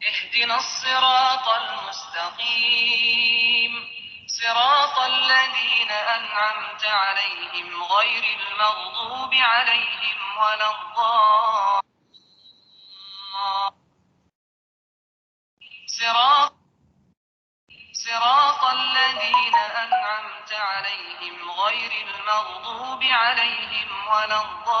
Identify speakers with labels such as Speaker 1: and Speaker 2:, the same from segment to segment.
Speaker 1: اهدنا الصراط المستقيم صراط الذين أنعمت عليهم غير المغضوب عليهم ولا صراط الذين أنعمت عليهم غير المغضوب عليهم ولا الضالين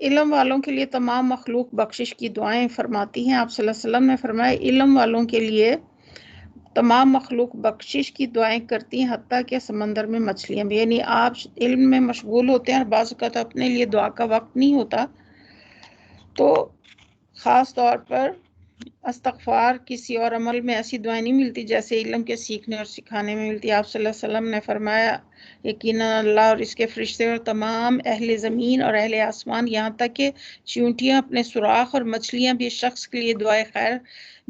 Speaker 2: علم والوں کے لیے تمام مخلوق بخشش کی دعائیں فرماتی ہیں۔ آپ صلی اللہ علیہ وسلم نے فرمایا علم والوں کے لیے تمام مخلوق بخشش کی دعائیں کرتی ہیں، حتیٰ کہ سمندر میں مچھلیاں بھی۔ یعنی آپ علم میں مشغول ہوتے ہیں اور بعض اوقات اپنے لیے دعا کا وقت نہیں ہوتا، تو خاص طور پر استغفار کسی اور عمل میں ایسی دعائیں نہیں ملتی جیسے علم کے سیکھنے اور سکھانے میں ملتی۔ آپ صلی اللہ علیہ وسلم نے فرمایا یقیناً اللہ اور اس کے فرشتے اور تمام اہل زمین اور اہل آسمان، یہاں تک کہ چیونٹیاں اپنے سوراخ اور مچھلیاں بھی اس شخص کے لیے دعائے خیر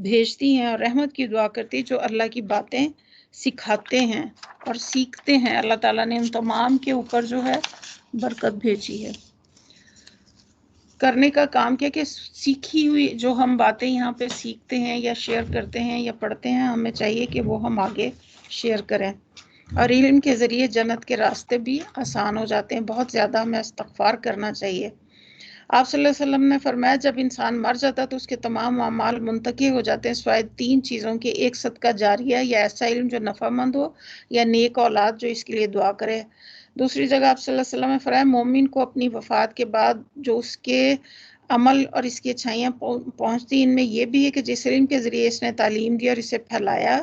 Speaker 2: بھیجتی ہیں اور رحمت کی دعا کرتی، جو اللہ کی باتیں سکھاتے ہیں اور سیکھتے ہیں۔ اللہ تعالیٰ نے ان تمام کے اوپر جو ہے برکت بھیجی ہے۔ کرنے کا کام کیا کہ سیکھی ہوئی جو ہم باتیں یہاں پہ سیکھتے ہیں یا شیئر کرتے ہیں یا پڑھتے ہیں، ہمیں چاہیے کہ وہ ہم آگے شیئر کریں، اور علم کے ذریعے جنت کے راستے بھی آسان ہو جاتے ہیں۔ بہت زیادہ ہمیں استغفار کرنا چاہیے۔ آپ صلی اللہ علیہ وسلم نے فرمایا جب انسان مر جاتا تو اس کے تمام اعمال منتقل ہو جاتے ہیں سوائے 3 چیزوں کے، ایک صدقہ جاریہ یا ایسا علم جو نفع مند ہو، یا نیک اولاد جو اس کے لیے دعا کرے۔ دوسری جگہ آپ صلی اللہ علیہ وسلم نے فرمایا مومن کو اپنی وفات کے بعد جو اس کے عمل اور اس کی اچھائیاں پہنچتی، ان میں یہ بھی ہے کہ جس علم کے ذریعے اس نے تعلیم دی اور اسے پھیلایا،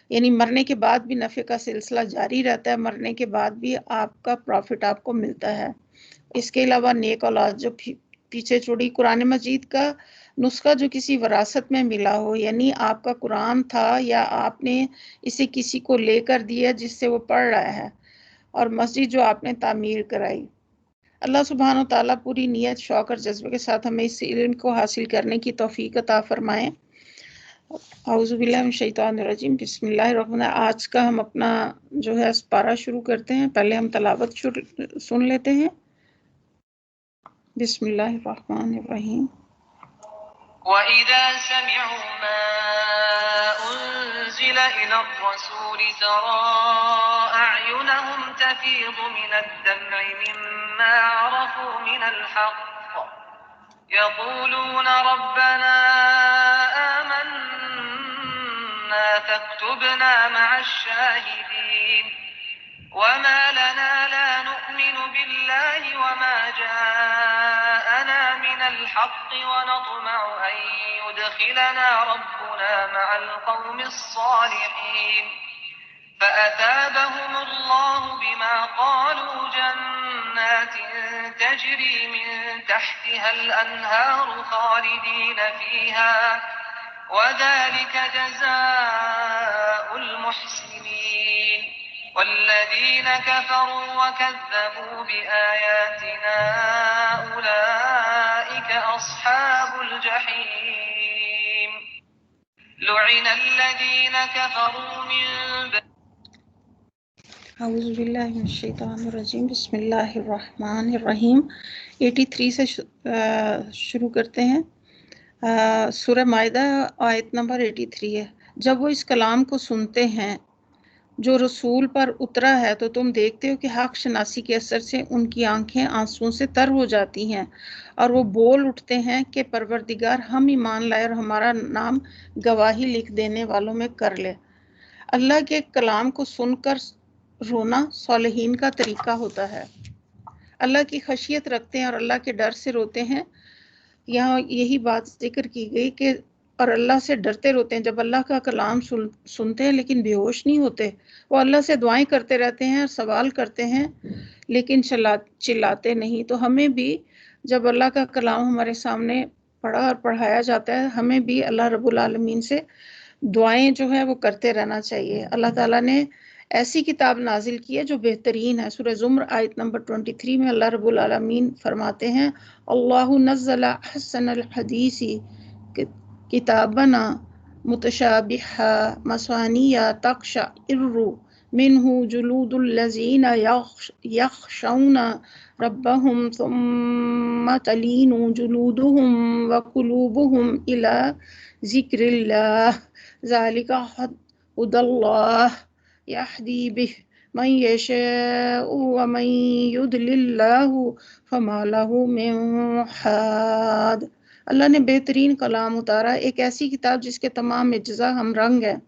Speaker 2: یعنی مرنے کے بعد بھی نفع کا سلسلہ جاری رہتا ہے، مرنے کے بعد بھی آپ کا پروفٹ آپ کو ملتا ہے۔ اس کے علاوہ نیک اولاد جو پیچھے چھوڑی، قرآن مجید کا نسخہ جو کسی وراثت میں ملا ہو، یعنی آپ کا قرآن تھا یا آپ نے اسے کسی کو لے کر دیا جس سے وہ پڑھ رہا ہے، اور مسجد جو آپ نے تعمیر کرائی۔ اللہ سبحانہ و تعالیٰ پوری نیت، شوق اور جذبے کے ساتھ ہمیں اس علم کو حاصل کرنے کی توفیق عطا فرمائیں۔ اعوذ باللہ من الشیطان الرجیم، بسم اللہ الرحمن الرحیم۔ آج کا ہم اپنا جو ہے پارہ شروع کرتے ہیں۔ پہلے ہم تلاوت سن لیتے ہیں۔ بسم اللہ الرحمن الرحیم۔
Speaker 1: وَإِذَا سَمِعُوا مَا أُنزِلَ إِلَى الرَّسُولِ تَرَىٰ أَعْيُنَهُمْ تَفِيضُ مِنَ الدَّمْعِ مِمَّا عَرَفُوا مِنَ الْحَقِّ يَقُولُونَ رَبَّنَا آمَنَّا فَاكْتُبْنَا مَعَ الشَّاهِدِينَ وَمَا لَنَا لَا نُؤْمِنُ بِاللَّهِ وَمَا جَاءَنَا مِنَ الْحَقِّ وَنَطْمَعُ أَن يُدْخِلَنَا رَبُّنَا مَعَ الْقَوْمِ الصَّالِحِينَ فَأَثَابَهُمُ اللَّهُ بِمَا قَالُوا جَنَّاتٍ تَجْرِي مِن تَحْتِهَا الْأَنْهَارُ خَالِدِينَ فِيهَا وَذَلِكَ جَزَاءُ الْمُحْسِنِينَ وَالَّذِينَ كَفَرُوا وَكَذَّبُوا بِآيَاتِنَا أُولَئِكَ أَصْحَابُ الْجَحِيمِ لُعِنَ الَّذِينَ كَفَرُوا مِن
Speaker 2: اعوذ باللہ من الشیطان الرجیم، بسم اللہ الرحمن الرحیم۔ 83 سے شروع کرتے ہیں۔ سورہ مائدہ آیت نمبر 83 ہے۔ جب وہ اس کلام کو سنتے ہیں جو رسول پر اترا ہے تو تم دیکھتے ہو کہ حق شناسی کے اثر سے ان کی آنکھیں آنسوؤں سے تر ہو جاتی ہیں، اور وہ بول اٹھتے ہیں کہ پروردگار ہم ایمان لائے اور ہمارا نام گواہی لکھ دینے والوں میں کر لے۔ اللہ کے کلام کو سن کر رونا صالحین کا طریقہ ہوتا ہے۔ اللہ کی خشیت رکھتے ہیں اور اللہ کے ڈر سے روتے ہیں۔ یہاں یہی بات ذکر کی گئی کہ اور اللہ سے ڈرتے روتے ہیں۔ جب اللہ کا کلام سنتے ہیں لیکن بے ہوش نہیں ہوتے، وہ اللہ سے دعائیں کرتے رہتے ہیں اور سوال کرتے ہیں لیکن چلاتے نہیں۔ تو ہمیں بھی جب اللہ کا کلام ہمارے سامنے پڑھا اور پڑھایا جاتا ہے، ہمیں بھی اللہ رب العالمین سے دعائیں جو ہے وہ کرتے رہنا چاہیے۔ اللہ تعالیٰ نے ایسی کتاب نازل کی ہے جو بہترین ہے۔ سورہ زمر آیت نمبر 23 میں اللہ رب العالمین فرماتے ہیں اللہ نزل احسن الحدیث کتابنا متشابہا مثانیہ تقشعر منہ جلود الذین یخشون ربهم ثم تلین جلودهم وقلوبهم الی ذکر اللہ ذالک ہدی اللہ یہدی بہ من یشاء ومن یضلل اللہ فما لہ من ہاد۔ اللہ نے بہترین کلام اتارا، ایک ایسی کتاب جس کے تمام اجزاء ہم رنگ ہیں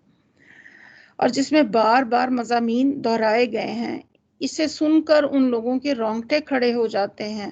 Speaker 2: اور جس میں بار بار مضامین دہرائے گئے ہیں۔ اسے سن کر ان لوگوں کے رونگٹے کھڑے ہو جاتے ہیں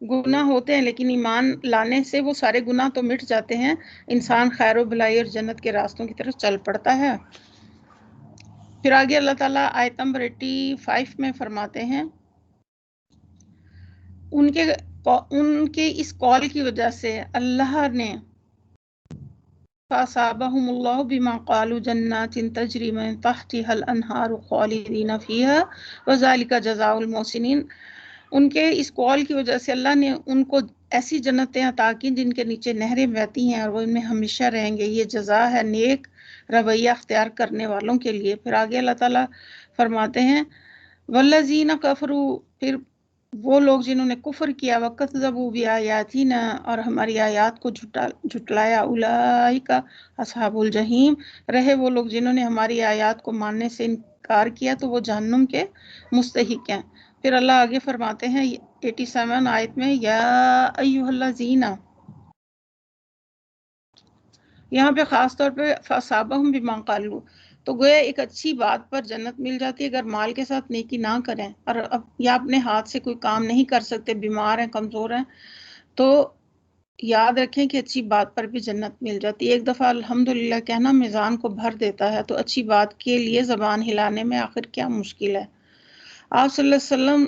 Speaker 2: گناہ ہوتے ہیں لیکن ایمان لانے سے وہ سارے گناہ تو مٹ جاتے ہیں، انسان خیر و بھلائی اور جنت کے راستوں کی طرف چل پڑتا ہے۔ پھر آگے اللہ تعالیٰ آیت نمبر 85 میں فرماتے ہیں ان کے اس قول کی وجہ سے اللہ نے فَأَصَابَهُمُ اللَّهُ بِمَا قَالُوا جَنَّاتٍ تَجْرِي مِن تَحْتِهَا الْأَنْهَارُ خَالِدِينَ فِيهَا وَذَلِكَ جَزَاءُ الْمُحْسِنِينَ۔ ان کے اس قول کی وجہ سے اللہ نے ان کو ایسی جنتیں عطا کی جن کے نیچے نہریں بہتی ہیں اور وہ ان میں ہمیشہ رہیں گے، یہ جزا ہے نیک رویہ اختیار کرنے والوں کے لیے۔ پھر آگے اللہ تعالیٰ فرماتے ہیں وَالَّذِينَ كَفَرُوا، پھر وہ لوگ جنہوں نے کفر کیا، وَكَذَّبُوا بِآيَاتِنَا، اور ہماری آیات کو جھٹلایا، اولئک اصحاب الجحیم، رہے وہ لوگ جنہوں نے ہماری آیات کو ماننے سے انکار کیا تو وہ جہنم کے مستحق ہیں۔ پھر اللہ آگے فرماتے ہیں 87 آیت میں یا ایھا الذین، یہاں پہ خاص طور پہ فَأَصَابَهُم بِمَا قَالُوا، تو گویا ایک اچھی بات پر جنت مل جاتی ہے اگر مال کے ساتھ نیکی نہ کریں اور یا اپنے ہاتھ سے کوئی کام نہیں کر سکتے، بیمار ہیں، کمزور ہیں، تو یاد رکھیں کہ اچھی بات پر بھی جنت مل جاتی ہے۔ ایک دفعہ الحمدللہ کہنا میزان کو بھر دیتا ہے، تو اچھی بات کے لیے زبان ہلانے میں آخر کیا مشکل ہے۔ آپ صلی اللہ علیہ وسلم،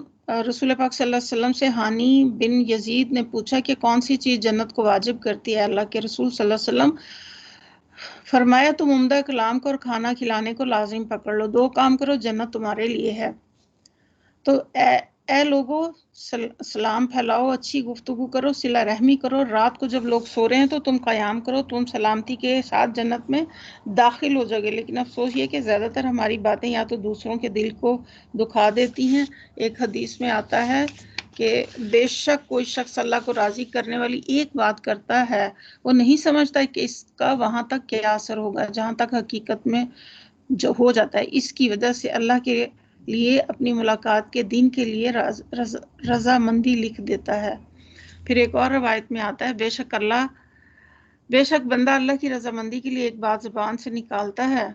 Speaker 2: رسول پاک صلی اللہ علیہ وسلم سے ہانی بن یزید نے پوچھا کہ کون سی چیز جنت کو واجب کرتی ہے؟ اللہ کے رسول صلی اللہ علیہ وسلم فرمایا تم عمدہ کلام کو اور کھانا کھلانے کو لازم پکڑ لو، 2 کام کرو جنت تمہارے لیے ہے۔ تو اے لوگو سلام پھیلاؤ، اچھی گفتگو کرو، صلہ رحمی کرو، رات کو جب لوگ سو رہے ہیں تو تم قیام کرو، تم سلامتی کے ساتھ جنت میں داخل ہو جاؤ گے۔ لیکن افسوس یہ کہ زیادہ تر ہماری باتیں یا تو دوسروں کے دل کو دکھا دیتی ہیں۔ ایک حدیث میں آتا ہے کہ بے شک کوئی شخص اللہ کو راضی کرنے والی ایک بات کرتا ہے، وہ نہیں سمجھتا کہ اس کا وہاں تک کیا اثر ہوگا جہاں تک حقیقت میں جو ہو جاتا ہے۔ اس کی وجہ سے اللہ کے لیے اپنی ملاقات کے دن کے لیے رضامندی لکھ دیتا ہے۔ پھر ایک اور روایت میں آتا ہے بے شک بندہ اللہ کی رضامندی کے لیے ایک بات زبان سے نکالتا ہے،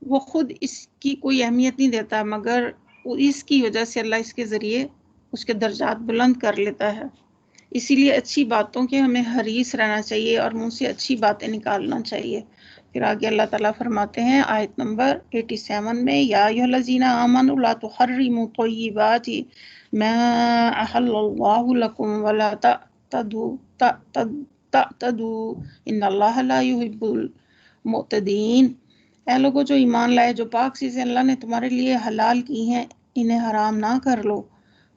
Speaker 2: وہ خود اس کی کوئی اہمیت نہیں دیتا مگر اس کی وجہ سے اللہ اس کے ذریعے اس کے درجات بلند کر لیتا ہے۔ اسی لیے اچھی باتوں کے ہمیں حریص رہنا چاہیے اور منہ سے اچھی باتیں نکالنا چاہیے۔ پھر آگے اللہ تعالیٰ فرماتے ہیں آیت نمبر 87 میں یا ایھا الذین آمنوا لا تحرموا طیبات ما احل اللہ لکم ولا تعتدوا ان اللہ لا يحب المعتدین۔ اے لوگوں جو ایمان لائے، جو پاک چیزیں اللہ نے تمہارے لیے حلال کی ہیں انہیں حرام نہ کر لو،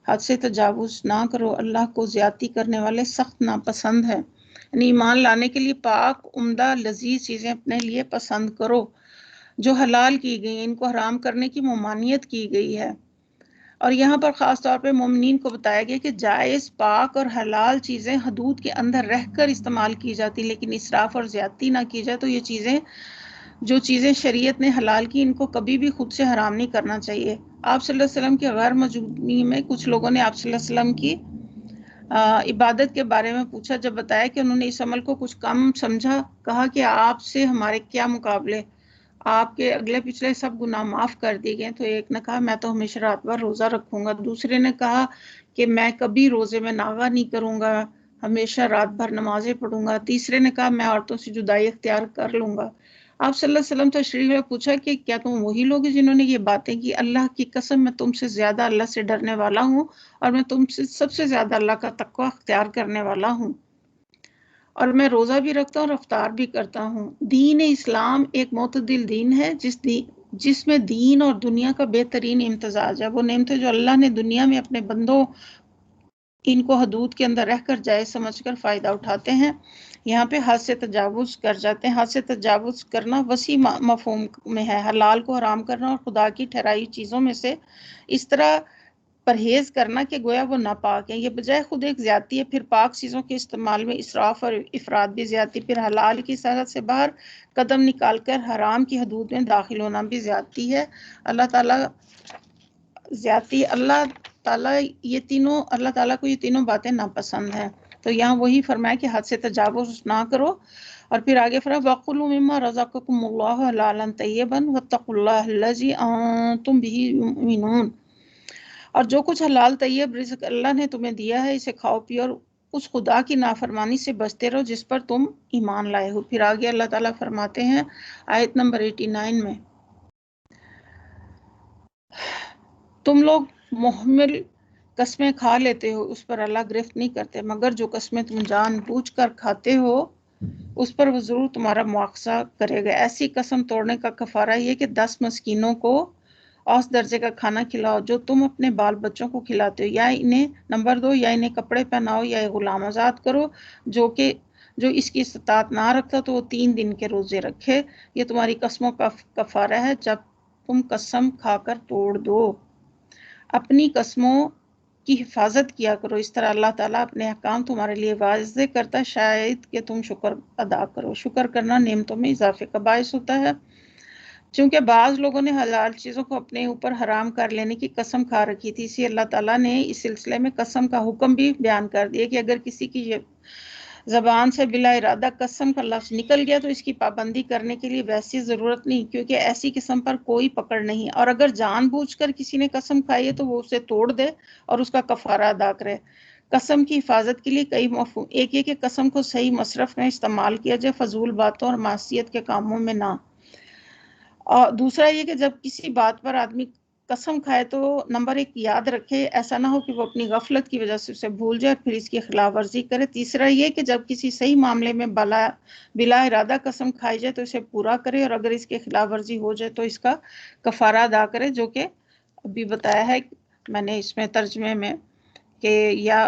Speaker 2: حد سے تجاوز نہ کرو، اللہ کو زیادتی کرنے والے سخت ناپسند ہیں۔ یعنی ایمان لانے کے لیے پاک، عمدہ، لذیذ چیزیں اپنے لیے پسند کرو جو حلال کی گئی، ان کو حرام کرنے کی ممانعت کی گئی ہے۔ اور یہاں پر خاص طور پہ مومنین کو بتایا گیا کہ جائز، پاک اور حلال چیزیں حدود کے اندر رہ کر استعمال کی جاتی، لیکن اسراف اور زیادتی نہ کی جائے۔ تو یہ جو چیزیں شریعت نے حلال کی ان کو کبھی بھی خود سے حرام نہیں کرنا چاہیے۔ آپ صلی اللہ علیہ وسلم کی غیر موجودگی میں کچھ لوگوں نے آپ صلی اللہ علیہ وسلم کی عبادت کے بارے میں پوچھا، جب بتایا کہ انہوں نے اس عمل کو کچھ کم سمجھا، کہا کہ آپ سے ہمارے کیا مقابلے، آپ کے اگلے پچھلے سب گناہ معاف کر دیے گئے۔ تو ایک نے کہا میں تو ہمیشہ رات بھر روزہ رکھوں گا، دوسرے نے کہا کہ میں کبھی روزے میں ناغہ نہیں کروں گا، ہمیشہ رات بھر نمازیں پڑھوں گا، تیسرے نے کہا میں عورتوں سے جدائی اختیار کر لوں گا۔ آپ صلی اللہ علیہ وسلم تشریف میں پوچھا کہ کیا تم وہی لوگ ہیں جنہوں نے یہ باتیں کی؟ اللہ کی قسم میں تم سے زیادہ اللہ سے ڈرنے والا ہوں اور میں تم سے سب سے زیادہ اللہ کا تقوی اختیار کرنے والا ہوں، اور میں روزہ بھی رکھتا ہوں اور افطار بھی کرتا ہوں۔ دین اسلام ایک معتدل دین ہے جس میں دین اور دنیا کا بہترین امتزاج ہے۔ وہ نعمتیں جو اللہ نے دنیا میں اپنے بندوں ان کو حدود کے اندر رہ کر جائز سمجھ کر فائدہ اٹھاتے ہیں، یہاں پہ حد سے تجاوز کر جاتے ہیں۔ حد سے تجاوز کرنا وسیع مفہوم میں ہے، حلال کو حرام کرنا اور خدا کی ٹھہرائی چیزوں میں سے اس طرح پرہیز کرنا کہ گویا وہ ناپاک ہیں، یہ بجائے خود ایک زیادتی ہے۔ پھر پاک چیزوں کے استعمال میں اسراف اور افراد بھی زیادتی، پھر حلال کی سرحد سے باہر قدم نکال کر حرام کی حدود میں داخل ہونا بھی زیادتی ہے۔ اللہ تعالیٰ کو یہ تینوں باتیں ناپسند ہیں۔ تو یہاں وہی فرمایا کہ حد سے تجاوز نہ کرو، اور پھر آگے فرمایا وَقُلُوا مِمَّا رَزَقَكُمُ اللَّهُ حَلَالًا طَيِّبًا وَاتَّقُوا اللَّهَ الَّذِي أَنتُم بِهِ مُؤْمِنُونَ۔ اور جو کچھ حلال طیب رزق اللہ نے تمہیں دیا ہے اسے کھاؤ پیو، اور اس خدا کی نافرمانی سے بچتے رہو جس پر تم ایمان لائے ہو۔ پھر آگے اللہ تعالیٰ فرماتے ہیں آیت نمبر 89 میں، تم لوگ محمل قسمیں کھا لیتے ہو، اس پر اللہ گرفت نہیں کرتے، مگر جو قسمیں تم جان بوجھ کر کھاتے ہو اس پر وہ ضرور تمہارا مواخذہ کرے گا۔ ایسی قسم توڑنے کا کفارہ یہ کہ 10 مسکینوں کو اوسط درجے کا کھانا کھلاؤ جو تم اپنے بال بچوں کو کھلاتے ہو، یا انہیں نمبر 2 یا انہیں کپڑے پہناؤ یا غلام آزاد کرو جو اس کی استطاعت نہ رکھتا تو وہ 3 دن کے روزے رکھے۔ یہ تمہاری قسموں کا کفارہ ہے جب تم قسم کھا کر توڑ دو۔ اپنی قسموں کی حفاظت کیا کرو، اس طرح اللہ تعالیٰ اپنے احکام تمہارے لیے واضح کرتا ہے شاید کہ تم شکر ادا کرو۔ شکر کرنا نعمتوں میں اضافے کا باعث ہوتا ہے۔ چونکہ بعض لوگوں نے حلال چیزوں کو اپنے اوپر حرام کر لینے کی قسم کھا رکھی تھی، اسی اللہ تعالیٰ نے اس سلسلے میں قسم کا حکم بھی بیان کر دیا کہ اگر کسی کی زبان سے بلا ارادہ قسم کا لفظ نکل گیا تو اس کی پابندی کرنے کے لیے ویسی ضرورت نہیں، کیونکہ ایسی قسم پر کوئی پکڑ نہیں، اور اگر جان بوجھ کر کسی نے قسم کھائی ہے تو وہ اسے توڑ دے اور اس کا کفارہ ادا کرے۔ قسم کی حفاظت کے لیے کئی مفہوم، ایک یہ کہ قسم کو صحیح مصرف میں استعمال کیا جائے، فضول باتوں اور معصیت کے کاموں میں نہ، اور دوسرا یہ کہ جب کسی بات پر آدمی قسم کھائے تو نمبر 1 یاد رکھے، ایسا نہ ہو کہ وہ اپنی غفلت کی وجہ سے اسے بھول جائے اور پھر اس کی خلاف ورزی کرے۔ تیسرا یہ کہ جب کسی صحیح معاملے میں بلا ارادہ قسم کھائی جائے تو اسے پورا کرے، اور اگر اس کی خلاف ورزی ہو جائے تو اس کا کفارہ ادا کرے، جو کہ ابھی بتایا ہے میں نے اس میں ترجمے میں، کہ یا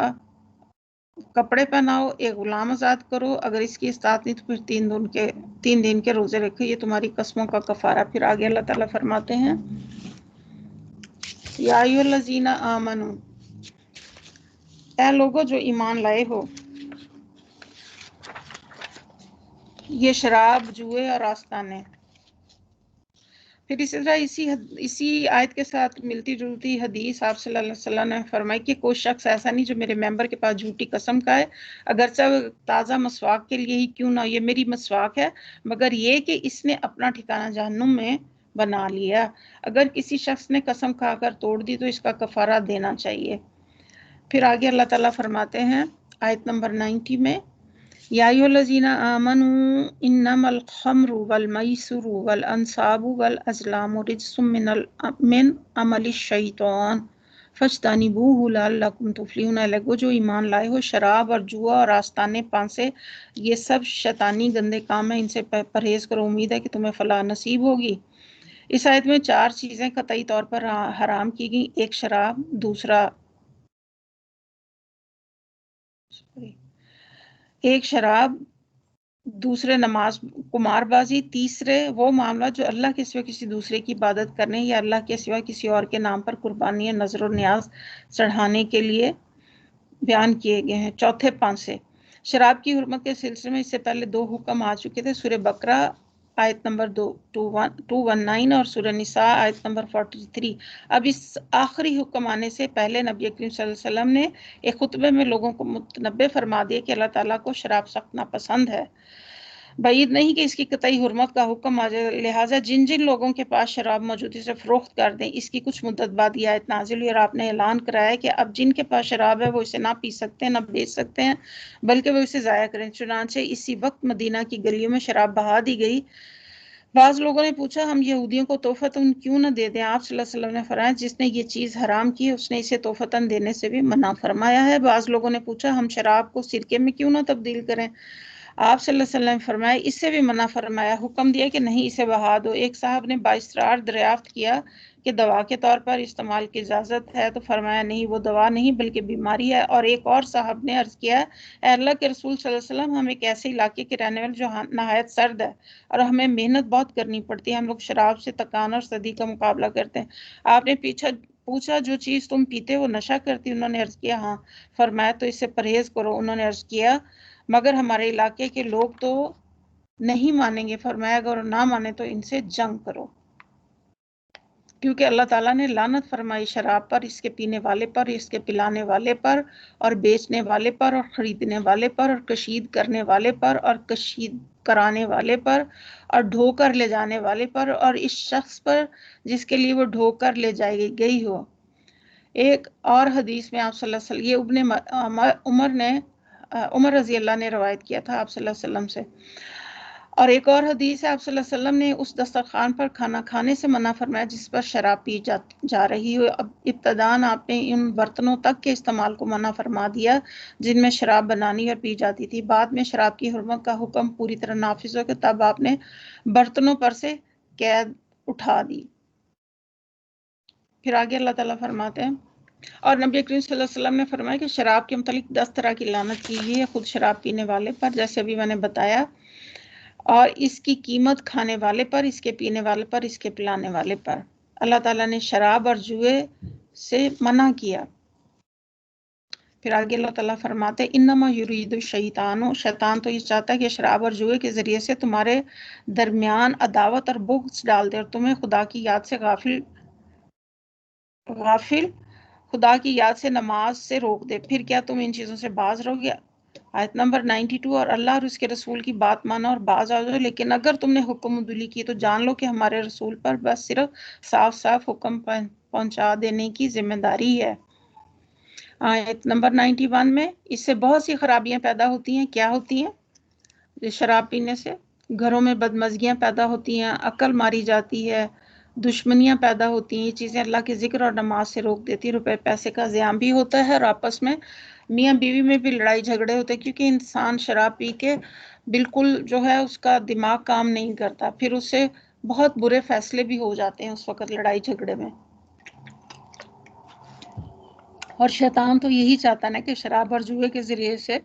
Speaker 2: کپڑے پہناؤ، ایک غلام آزاد کرو، اگر اس کی استطاعت نہیں تو پھر 3 دن کے روزے رکھو، یہ تمہاری قسموں کا کفارہ۔ پھر آگے اللہ تعالیٰ فرماتے ہیں یا ایھا الذین آمنو، اے لوگو جو ایمان لائے ہو، یہ شراب، جوئے اور آستانے۔ پھر اسی طرح اسی آیت کے ساتھ ملتی جلتی حدیث آپ صلی اللہ علیہ وسلم نے فرمائی کہ کوئی شخص ایسا نہیں جو میرے ممبر کے پاس جھوٹی قسم کھائے، اگرچہ تازہ مسواک کے لیے ہی کیوں نہ، یہ میری مسواک ہے، مگر یہ کہ اس نے اپنا ٹھکانہ جہنم میں بنا لیا۔ اگر کسی شخص نے قسم کھا کر توڑ دی تو اس کا کفارہ دینا چاہیے۔ پھر آگے اللہ تعالیٰ فرماتے ہیں آیت نمبر 90 میں، یا ایھا الذین آمنوا انما الخمر والمیسر والانصاب والازلام رجس من عمل الشیطان فاجتنبوہ لعلکم تفلحون۔ لوگو جو ایمان لائے ہو، شراب اور جوا اور آستانے پانسے یہ سب شیطانی گندے کام ہیں، ان سے پرہیز کرو، امید ہے کہ تمہیں فلاح نصیب ہوگی۔ اس آیت میں 4 چیزیں قطعی طور پر حرام کی گئیں، ایک شراب، دوسرے نماز، قمار بازی، تیسرے وہ معاملہ جو اللہ کے سوا کسی دوسرے کی عبادت کرنے یا اللہ کے سوا کسی اور کے نام پر قربانی یا نذر و نیاز چڑھانے کے لیے بیان کیے گئے ہیں، چوتھے پانسے۔ شراب کی حرمت کے سلسلے میں اس سے پہلے 2 حکم آ چکے تھے، سورہ بقرہ آیت نمبر 219 اور سورہ نساء آیت نمبر 43۔ اب اس آخری حکم آنے سے پہلے نبی کریم صلی اللہ علیہ وسلم نے ایک خطبے میں لوگوں کو متنبہ فرما دیا کہ اللہ تعالیٰ کو شراب سخت ناپسند ہے، بعید نہیں کہ اس کی قطعی حرمت کا حکم آ جائے، لہٰذا جن لوگوں کے پاس شراب موجودی سے فروخت کر دیں، اس کی کچھ مدت بعد یہ آیت نازل ہوئی اور آپ نے اعلان کرایا کہ اب جن کے پاس شراب ہے وہ اسے نہ پی سکتے ہیں، نہ بیچ سکتے ہیں، بلکہ وہ اسے ضائع کریں۔ چنانچہ اسی وقت مدینہ کی گلیوں میں شراب بہا دی گئی۔ بعض لوگوں نے پوچھا ہم یہودیوں کو تحفتاً کیوں نہ دے دیں؟ آپ صلی اللہ علیہ وسلم نے فرمایا جس نے یہ چیز حرام کی ہے اس نے اسے تحفتاً دینے سے بھی منع فرمایا ہے۔ بعض لوگوں نے پوچھا ہم شراب کو سرکے میں کیوں نہ تبدیل کریں؟ آپ صلی اللہ علیہ وسلم نے فرمایا اس سے بھی منع فرمایا، حکم دیا کہ نہیں اسے بہا دو۔ ایک صاحب نے بااصرار دریافت کیا کہ دوا کے طور پر استعمال کی اجازت ہے تو فرمایا نہیں، وہ دوا نہیں بلکہ بیماری ہے۔ اور ایک اور صاحب نے عرض کیا اے اللہ کے رسول صلی اللہ علیہ وسلم، ہم ایک ایسے علاقے کے رہنے والے جو نہایت سرد ہے اور ہمیں محنت بہت کرنی پڑتی ہے، ہم لوگ شراب سے تکان اور سردی کا مقابلہ کرتے ہیں۔ آپ نے پوچھا جو چیز تم پیتے وہ نشہ کرتی؟ انہوں نے عرض کیا ہاں۔ فرمایا تو اس سے پرہیز کرو۔ انہوں نے عرض کیا مگر ہمارے علاقے کے لوگ تو نہیں مانیں گے۔ فرمایا اگر نہ مانے تو ان سے جنگ کرو، کیونکہ اللہ تعالیٰ نے لعنت فرمائی شراب پر، اس کے پینے والے پر، اس کے پلانے والے پر، اور بیچنے والے پر، اور خریدنے والے پر، اور کشید کرنے والے پر، اور کشید کرانے والے پر، اور ڈھو کر لے جانے والے پر، اور اس شخص پر جس کے لیے وہ ڈھو کر لے جائی گئی ہو۔ ایک اور حدیث میں آپ صلی اللہ علیہ وسلم، یہ عمر رضی اللہ نے روایت کیا تھا آپ صلی اللہ علیہ وسلم سے، اور ایک اور حدیث ہے آپ صلی اللہ علیہ وسلم نے اس دسترخوان پر کھانا کھانے سے منع فرمایا جس پر شراب پی جا رہی ہو۔ اب ابتداً آپ نے ان برتنوں تک کے استعمال کو منع فرما دیا جن میں شراب بنانی اور پی جاتی تھی۔ بعد میں شراب کی حرمت کا حکم پوری طرح نافذ ہو گیا، تب آپ نے برتنوں پر سے قید اٹھا دی۔ پھر آگے اللہ تعالیٰ فرماتے ہیں، اور نبی کریم صلی اللہ علیہ وسلم نے فرمایا کہ شراب کے متعلق 10 طرح کی لعنت کی گئی ہے، خود شراب پینے والے پر جیسے ابھی میں نے بتایا، اور اس کی قیمت کھانے والے پر، اس کے پینے والے پر، اس کے پلانے والے پر۔ اللہ تعالیٰ نے شراب اور جوئے سے منع کیا۔ پھر آگے اللہ تعالیٰ فرماتے انما یرید الشیطان، شیطان تو یہ چاہتا ہے کہ شراب اور جوئے کے ذریعے سے تمہارے درمیان عداوت اور بغض ڈال دے اور تمہیں خدا کی یاد سے غافل خدا کی یاد سے نماز سے روک دے، پھر کیا تم ان چیزوں سے باز رہو گے؟ آیت نمبر 92، اور اللہ اور اس کے رسول کی بات مانا اور باز آ جاؤ، لیکن اگر تم نے حکم عدولی کی تو جان لو کہ ہمارے رسول پر بس صرف صاف صاف حکم پہنچا دینے کی ذمہ داری ہے۔ آیت نمبر 91 میں اس سے بہت سی خرابیاں پیدا ہوتی ہیں۔ کیا ہوتی ہیں؟ شراب پینے سے گھروں میں بدمزگیاں پیدا ہوتی ہیں، عقل ماری جاتی ہے، دشمنیاں پیدا ہوتی ہیں، یہ چیزیں اللہ کے ذکر اور نماز سے روک دیتی، روپے پیسے کا ضیاع بھی ہوتا ہے، اور آپس میں میاں بیوی میں بھی لڑائی جھگڑے ہوتے ہیں، کیونکہ انسان شراب پی کے بالکل جو ہے اس کا دماغ کام نہیں کرتا، پھر اس سے بہت برے فیصلے بھی ہو جاتے ہیں اس وقت لڑائی جھگڑے میں۔ اور شیطان تو یہی چاہتا ہے نا کہ شراب اور جوئے کے ذریعے سے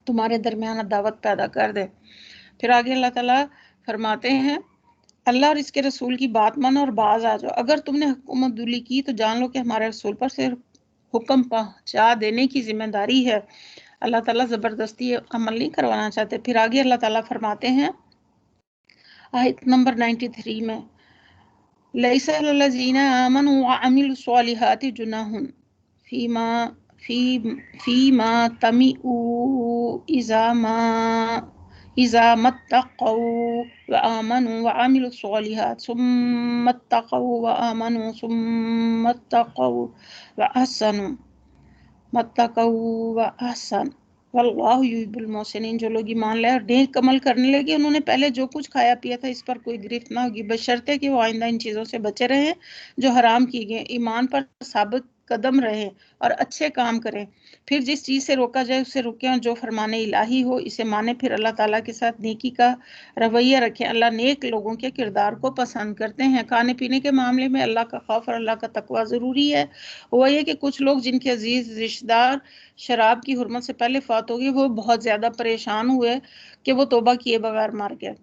Speaker 2: تمہارے درمیان عداوت پیدا کر دے۔ پھر آگے اللہ تعالیٰ فرماتے ہیں اللہ اور اس کے رسول کی بات مانو اور باز آ جاؤ، اگر تم نے حکومت عدولی کی تو جان لو کہ ہمارے رسول پر صرف حکم پہنچا دینے کی ذمہ داری ہے، اللہ تعالیٰ زبردستی عمل نہیں کروانا چاہتے۔ پھر آگے اللہ تعالیٰ فرماتے ہیں آیت نمبر 93 میں لیس علی الذین آمنوا وعملوا الصالحات جناح فیما طمعوا اذا متقوا وآمنوا وعملوا الصالحات ثم اتقوا وآمنوا ثم اتقوا وأحسنوا واللہ یحب المحسنین، جو لوگ ایمان لائے اور نیک عمل کرنے لگے انہوں نے پہلے جو کچھ کھایا پیا تھا اس پر کوئی گرفت نہ ہوگی، بشرطے کہ وہ آئندہ ان چیزوں سے بچے رہیں جو حرام کی گئے، ایمان پر ثابت قدم رہیں اور اچھے کام کریں، پھر جس چیز سے روکا جائے اس سے رکیں، اور جو فرمان الہی ہو اسے مانیں، پھر اللہ تعالیٰ کے ساتھ نیکی کا رویہ رکھیں۔ اللہ نیک لوگوں کے کردار کو پسند کرتے ہیں۔ کھانے پینے کے معاملے میں اللہ کا خوف اور اللہ کا تقوی ضروری ہے۔ وہ یہ کہ کچھ لوگ جن کے عزیز رشتہ دار شراب کی حرمت سے پہلے فوت ہو گئے وہ بہت زیادہ پریشان ہوئے کہ وہ توبہ کیے بغیر مر گئے۔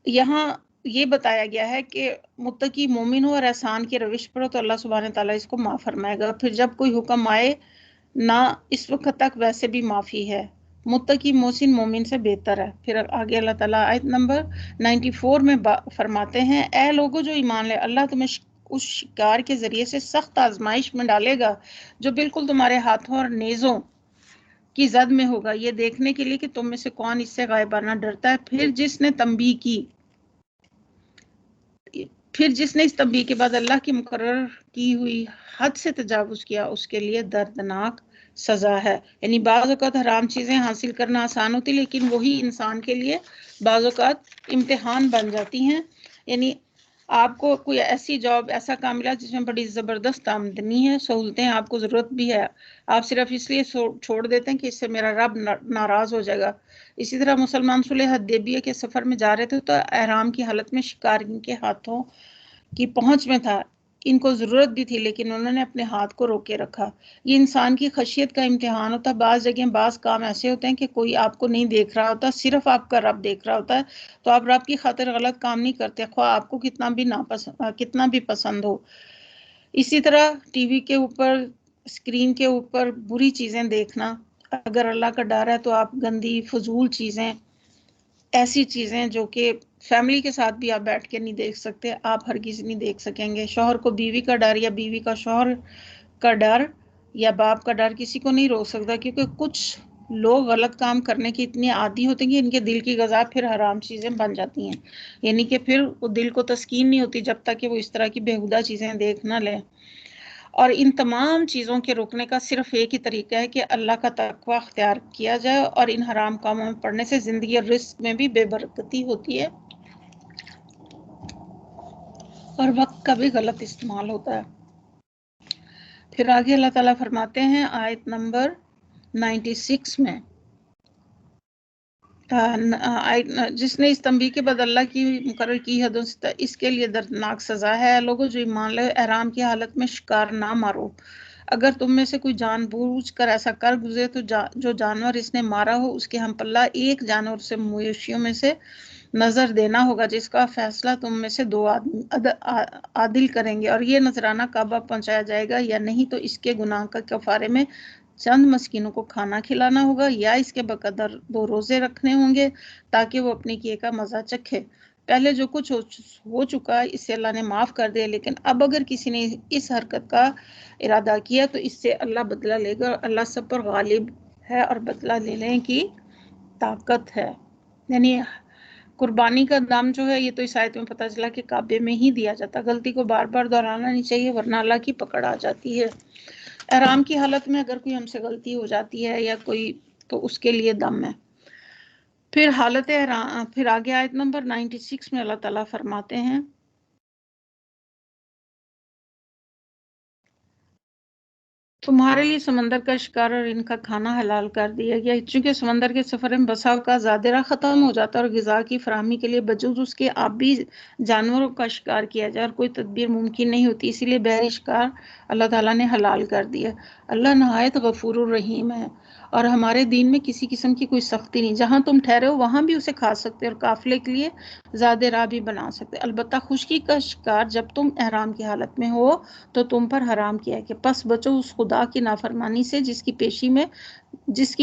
Speaker 2: یہاں یہ بتایا گیا ہے کہ متقی مومن ہو اور احسان کی روش پر ہو تو اللہ سبحانہ تعالیٰ اس کو معاف فرمائے گا، پھر جب کوئی حکم آئے نہ اس وقت تک ویسے بھی معافی ہے، متقی محسن مومن سے بہتر ہے۔ پھر آگے اللہ تعالیٰ آیت نمبر 94 میں فرماتے ہیں اے لوگو جو ایمان لے، اللہ تمہیں اس شکار کے ذریعے سے سخت آزمائش میں ڈالے گا جو بالکل تمہارے ہاتھوں اور نیزوں کی زد میں ہوگا، یہ دیکھنے کے لیے کہ تم میں سے کون اس سے غائبانہ ڈرتا ہے، پھر جس نے اس تنبیہ کے بعد اللہ کی مقرر کی ہوئی حد سے تجاوز کیا اس کے لیے دردناک سزا ہے۔ یعنی بعض اوقات حرام چیزیں حاصل کرنا آسان ہوتی لیکن وہی انسان کے لیے بعض اوقات امتحان بن جاتی ہیں۔ یعنی آپ کو کوئی ایسی جاب، ایسا کام ملا جس میں بڑی زبردست آمدنی ہے، سہولتیں آپ کو ضرورت بھی ہے، آپ صرف اس لیے چھوڑ دیتے ہیں کہ اس سے میرا رب ناراض ہو جائے گا۔ اسی طرح مسلمان صلح حدیبیہ کے سفر میں جا رہے تھے تو احرام کی حالت میں شکار ان کے ہاتھوں کی پہنچ میں تھا، ان کو ضرورت بھی تھی لیکن انہوں نے اپنے ہاتھ کو روکے رکھا۔ یہ انسان کی خشیت کا امتحان ہوتا ہے۔ بعض جگہیں بعض کام ایسے ہوتے ہیں کہ کوئی آپ کو نہیں دیکھ رہا ہوتا، صرف آپ کا رب دیکھ رہا ہوتا ہے، تو آپ رب کی خاطر غلط کام نہیں کرتے، خواہ آپ کو کتنا بھی پسند ہو۔ اسی طرح ٹی وی کے اوپر، اسکرین کے اوپر بری چیزیں دیکھنا، اگر اللہ کا ڈر ہے تو آپ گندی فضول چیزیں، ایسی چیزیں جو کہ فیملی کے ساتھ بھی آپ بیٹھ کے نہیں دیکھ سکتے، آپ ہرگز نہیں دیکھ سکیں گے۔ شوہر کو بیوی کا ڈر یا بیوی کا شوہر کا ڈر یا باپ کا ڈر کسی کو نہیں روک سکتا، کیونکہ کچھ لوگ غلط کام کرنے کی اتنی عادی ہوتے ہیں کہ ان کے دل کی غذا پھر حرام چیزیں بن جاتی ہیں، یعنی کہ پھر وہ دل کو تسکین نہیں ہوتی جب تک کہ وہ اس طرح کی بیہودہ چیزیں دیکھ نہ لیں۔ اور ان تمام چیزوں کے روکنے کا صرف ایک ہی طریقہ ہے کہ اللہ کا تقوی اختیار کیا جائے، اور ان حرام کاموں میں پڑنے سے زندگی اور رزق میں بھی بے برکتی ہوتی ہے اور وقت کا بھی غلط استعمال ہوتا ہے۔ پھر آگے اللہ تعالیٰ فرماتے ہیں آیت نمبر 96 میں، جس نے اس تنبیہ کے بعد اللہ کی مقرر کی حدوں سے اس کے لیے دردناک سزا ہے۔ لوگوں جو ایمان لے احرام کی حالت میں شکار نہ مارو، اگر تم میں سے کوئی جان بوجھ کر ایسا کر گزرے تو جو جانور اس نے مارا ہو اس کے ہم پلہ ایک جانور سے مویشیوں میں سے نظر دینا ہوگا، جس کا فیصلہ تم میں سے 2 عادل کریں گے، اور یہ نذرانہ کعبہ پہنچایا جائے گا یا نہیں، تو اس کے گناہ کا کفارے میں چند مسکینوں کو کھانا کھلانا ہوگا، یا اس کے بقدر 2 روزے رکھنے ہوں گے تاکہ وہ اپنی کیے کا مزہ چکھے۔ پہلے جو کچھ ہو چکا اسے اللہ نے معاف کر دیا، لیکن اب اگر کسی نے اس حرکت کا ارادہ کیا تو اس سے اللہ بدلہ لے گا، اور اللہ سب پر غالب ہے اور بدلہ لینے کی طاقت ہے۔ یعنی قربانی کا دم جو ہے، یہ تو اس آیت میں پتہ چلا کہ کعبے میں ہی دیا جاتا، غلطی کو بار بار دہرانا نہیں چاہیے ورنہ اللہ کی پکڑ آ جاتی ہے۔ احرام کی حالت میں اگر کوئی ہم سے غلطی ہو جاتی ہے یا کوئی، تو اس کے لیے دم ہے۔ پھر حالت احرام، پھر آگے آیت نمبر 96 میں اللہ تعالیٰ فرماتے ہیں تمہارے لیے سمندر کا شکار اور ان کا کھانا حلال کر دیا گیا، چونکہ سمندر کے سفر میں بسا کا زیادہ راہ ختم ہو جاتا ہے اور غذا کی فراہمی کے لیے بجز اس کے آبی جانوروں کا شکار کیا جائے اور کوئی تدبیر ممکن نہیں ہوتی، اسی لیے بحری شکار اللہ تعالیٰ نے حلال کر دیا۔ اللہ نہایت غفور الرحیم ہے، اور ہمارے دین میں کسی قسم کی کوئی سختی نہیں، جہاں تم ٹھہرے ہو وہاں بھی اسے کھا سکتے اور قافلے کے لیے زیادہ راہ بھی بنا سکتے، البتہ خشکی کا شکار جب تم احرام کی حالت میں ہو تو تم پر حرام کیا ہے کہ پس بچو اس خدا کی نافرمانی سے جس کی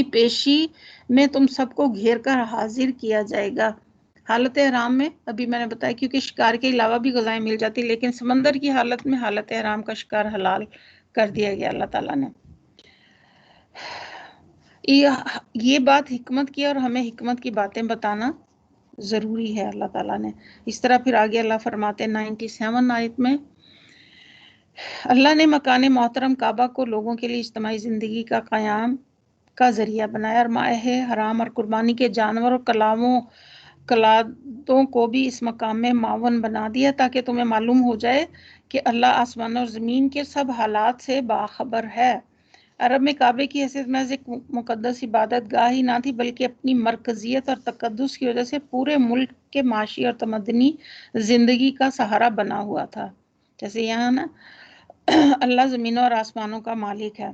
Speaker 2: پیشی میں تم سب کو گھیر کر حاضر کیا جائے گا۔ حالت احرام میں ابھی میں نے بتایا کیونکہ شکار کے علاوہ بھی غذائیں مل جاتی، لیکن سمندر کی حالت میں حالت احرام کا شکار حلال کر دیا گیا اللہ تعالیٰ نے۔ یہ بات حکمت کی، اور ہمیں حکمت کی باتیں بتانا ضروری ہے اللہ تعالیٰ نے۔ اس طرح پھر آگے اللہ فرماتے ہیں 97 آیت میں، اللہ نے مکان محترم کعبہ کو لوگوں کے لیے اجتماعی زندگی کا قیام کا ذریعہ بنایا، اور ماہ حرام اور قربانی کے جانور اور کلادوں کو بھی اس مقام میں معاون بنا دیا تاکہ تمہیں معلوم ہو جائے کہ اللہ آسمان اور زمین کے سب حالات سے باخبر ہے۔ عرب میں کعبے کی حیثیت محض ایک مقدس عبادت گاہ ہی نہ تھی، بلکہ اپنی مرکزیت اور تقدس کی وجہ سے پورے ملک کے معاشی اور تمدنی زندگی کا سہارا بنا ہوا تھا۔ جیسے یہاں نا اللہ زمینوں اور آسمانوں کا مالک ہے،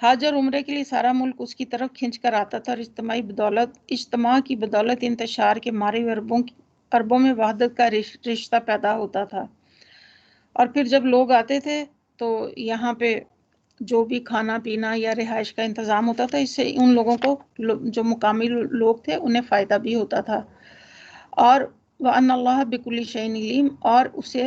Speaker 2: حج اور عمرے کے لیے سارا ملک اس کی طرف کھنچ کر آتا تھا، اور اجتماع کی بدولت انتشار کے مارے اربوں میں وحدت کا رشتہ پیدا ہوتا تھا۔ اور پھر جب لوگ آتے تھے تو یہاں پہ جو بھی کھانا پینا یا رہائش کا انتظام ہوتا تھا، اس سے ان لوگوں کو جو مقامی لوگ تھے انہیں فائدہ بھی ہوتا تھا۔ اور وَأَنَّ اللَّهَ بِكُلِّ شَيْءٍ عَلِيمٌ، اور اسے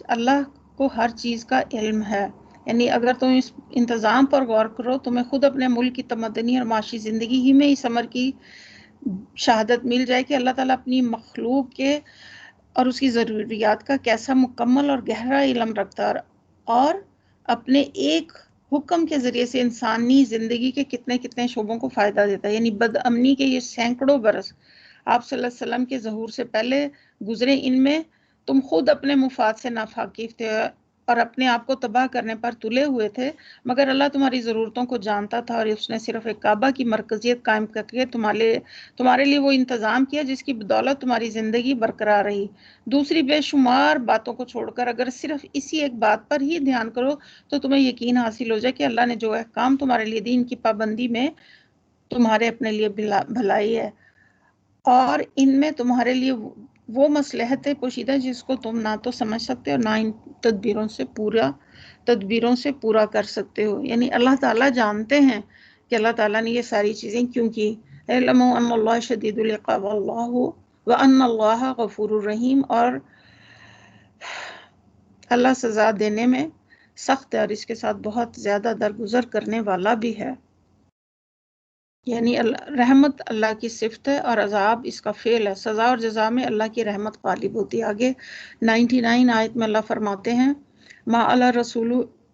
Speaker 2: اللہ کو ہر چیز کا علم ہے۔ یعنی اگر تم اس انتظام پر غور کرو، تمہیں خود اپنے ملک کی تمدنی اور معاشی زندگی ہی میں اس امر کی شہادت مل جائے کہ اللہ تعالیٰ اپنی مخلوق کے اور اس کی ضروریات کا کیسا مکمل اور گہرا علم رکھتا ہے، اور اپنے ایک حکم کے ذریعے سے انسانی زندگی کے کتنے کتنے شعبوں کو فائدہ دیتا ہے۔ یعنی بد امنی کے یہ سینکڑوں برس آپ صلی اللہ علیہ وسلم کے ظہور سے پہلے گزرے، ان میں تم خود اپنے مفاد سے ناواقف تھے اور اپنے آپ کو تباہ کرنے پر تلے ہوئے تھے، مگر اللہ تمہاری ضرورتوں کو جانتا تھا، اور اس نے صرف ایک کعبہ کی مرکزیت قائم کر کے تمہارے لیے وہ انتظام کیا جس کی بدولت تمہاری زندگی برقرار رہی۔ دوسری بے شمار باتوں کو چھوڑ کر اگر صرف اسی ایک بات پر ہی دھیان کرو تو تمہیں یقین حاصل ہو جائے کہ اللہ نے جو احکام تمہارے لیے دی ان کی پابندی میں تمہارے اپنے لیے بھلائی ہے، اور ان میں تمہارے لیے وہ مصلحتیں پوشیدہ جس کو تم نہ تو سمجھ سکتے اور نہ ان تدبیروں سے پورا کر سکتے ہو۔ یعنی اللہ تعالیٰ جانتے ہیں کہ اللہ تعالیٰ نے یہ ساری چیزیں کیوں کی۔ اعلموا ان اللہ شدید العقاب وان اللہ غفور الرحیم، اور اللہ سزا دینے میں سخت ہے اور اس کے ساتھ بہت زیادہ درگزر کرنے والا بھی ہے۔ یعنی رحمت اللہ کی صفت ہے اور عذاب اس کا فعل ہے، سزا اور جزا میں اللہ کی رحمت غالب ہوتی ہے۔ آگے 99 آیت میں اللہ فرماتے ہیں ما علی رسول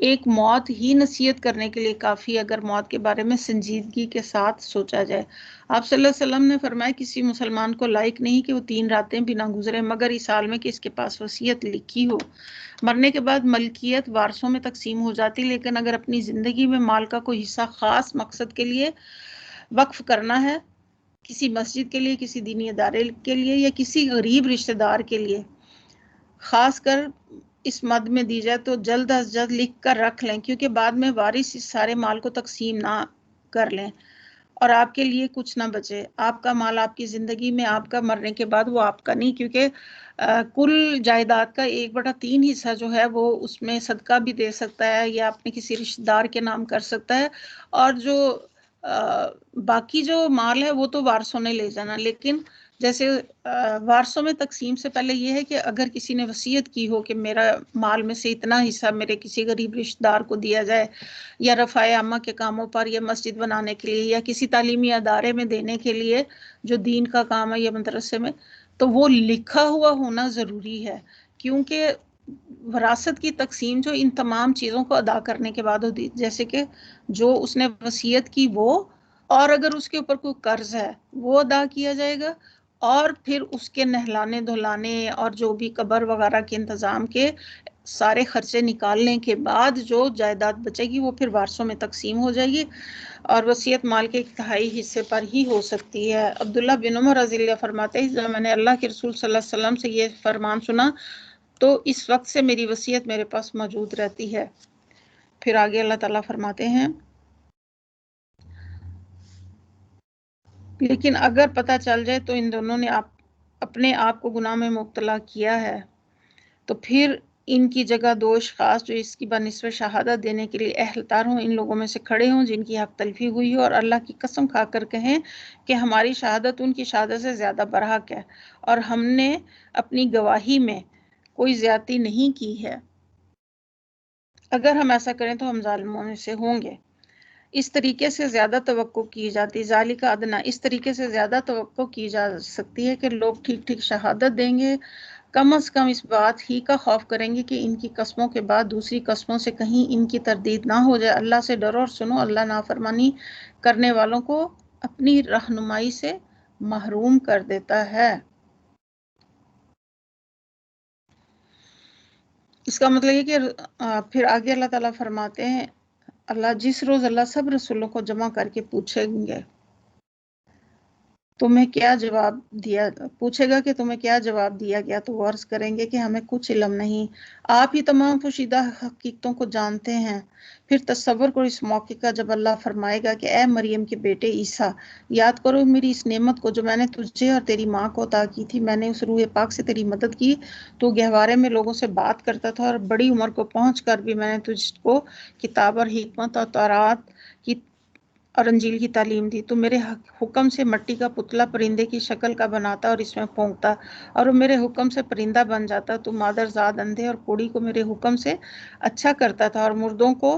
Speaker 2: ایک موت ہی نصیحت کرنے کے لیے کافی، اگر موت کے بارے میں سنجیدگی کے ساتھ سوچا جائے۔ آپ صلی اللہ علیہ وسلم نے فرمایا کسی مسلمان کو لائق نہیں کہ وہ 3 راتیں بھی نہ گزرے مگر اس حال میں کہ اس کے پاس وصیت لکھی ہو۔ مرنے کے بعد ملکیت وارثوں میں تقسیم ہو جاتی، لیکن اگر اپنی زندگی میں مال کا کوئی حصہ خاص مقصد کے لیے وقف کرنا ہے، کسی مسجد کے لیے، کسی دینی ادارے کے لیے یا کسی غریب رشتہ دار کے لیے، خاص کر اس مد میں دی جائے تو جلد از جلد لکھ کر رکھ لیں، کیونکہ بعد میں وارث اس سارے مال کو تقسیم نہ کر لیں اور آپ کے لیے کچھ نہ بچے۔ آپ کا مال آپ کی زندگی میں، آپ کا مرنے کے بعد وہ آپ کا نہیں، کیونکہ کل جائیداد کا 1/3 حصہ جو ہے وہ اس میں صدقہ بھی دے سکتا ہے یا اپنے کسی رشتہ دار کے نام کر سکتا ہے، اور جو باقی جو مال ہے وہ تو وارثوں نے لے جانا۔ لیکن جیسے وارثوں میں تقسیم سے پہلے یہ ہے کہ اگر کسی نے وصیت کی ہو کہ میرا مال میں سے اتنا حصہ میرے کسی غریب رشتہ دار کو دیا جائے یا رفع عامہ کے کاموں پر یا مسجد بنانے کے لیے یا کسی تعلیمی ادارے میں دینے کے لیے جو دین کا کام ہے یا مدرسے میں، تو وہ لکھا ہوا ہونا ضروری ہے، کیونکہ وراثت کی تقسیم جو ان تمام چیزوں کو ادا کرنے کے بعد ہوتی، جیسے کہ جو اس نے وصیت کی وہ، اور اگر اس کے اوپر کوئی قرض ہے وہ ادا کیا جائے گا، اور پھر اس کے نہلانے دھلانے اور جو بھی قبر وغیرہ کے انتظام کے سارے خرچے نکالنے کے بعد جو جائیداد بچے گی وہ پھر وارثوں میں تقسیم ہو جائے گی، اور وصیت مال کے 1/3 حصے پر ہی ہو سکتی ہے۔ عبداللہ بن عمر رضی اللہ فرماتے ہیں جب میں نے اللہ کے رسول صلی اللہ علیہ وسلم سے یہ فرمان سنا تو اس وقت سے میری وصیت میرے پاس موجود رہتی ہے۔ پھر آگے اللہ تعالیٰ فرماتے ہیں لیکن اگر پتہ چل جائے تو ان دونوں نے اپنے آپ کو گناہ میں مبتلا کیا ہے تو پھر ان کی جگہ 2 اشخاص جو اس کی بنسبت شہادت دینے کے لیے اہلکار ہوں ان لوگوں میں سے کھڑے ہوں جن کی حق تلفی ہوئی ہو، اور اللہ کی قسم کھا کر کہیں کہ ہماری شہادت ان کی شہادت سے زیادہ برحق ہے اور ہم نے اپنی گواہی میں کوئی زیادتی نہیں کی ہے۔ اگر ہم ایسا کریں تو ہم ظالموں میں سے ہوں گے۔ اس طریقے سے زیادہ توقع کی جاتی، ذالک ادنیٰ، اس طریقے سے زیادہ توقع کی جا سکتی ہے کہ لوگ ٹھیک ٹھیک شہادت دیں گے، کم از کم اس بات ہی کا خوف کریں گے کہ ان کی قسموں کے بعد دوسری قسموں سے کہیں ان کی تردید نہ ہو جائے۔ اللہ سے ڈرو اور سنو، اللہ نافرمانی کرنے والوں کو اپنی رہنمائی سے محروم کر دیتا ہے۔ اس کا مطلب یہ کہ پھر آگے اللہ تعالیٰ فرماتے ہیں اللہ جس روز اللہ سب رسولوں کو جمع کر کے پوچھیں گے تمہیں کیا جواب دیا، پوچھے گا کہ تمہیں کیا جواب دیا گیا، تو وہ عرض کریں گے کہ ہمیں کچھ علم نہیں، آپ ہی تمام پوشیدہ حقیقتوں کو جانتے ہیں۔ پھر تصور کرو اس موقع کا جب اللہ فرمائے گا کہ اے مریم کے بیٹے عیسیٰ، یاد کرو میری اس نعمت کو جو میں نے تجھے اور تیری ماں کو عطا کی تھی، میں نے اس روح پاک سے تیری مدد کی، تو گہوارے میں لوگوں سے بات کرتا تھا اور بڑی عمر کو پہنچ کر بھی میں نے تجھ کو کتاب اور حکمت اور تورات کی اور انجیل کی تعلیم دی، تو میرے حکم سے مٹی کا پتلا پرندے کی شکل کا بناتا اور اس میں پھونکتا، اور وہ میرے حکم سے پرندہ بن جاتا، تو مادرزاد اندھے اور کوڑی کو میرے حکم سے اچھا کرتا تھا اور مردوں کو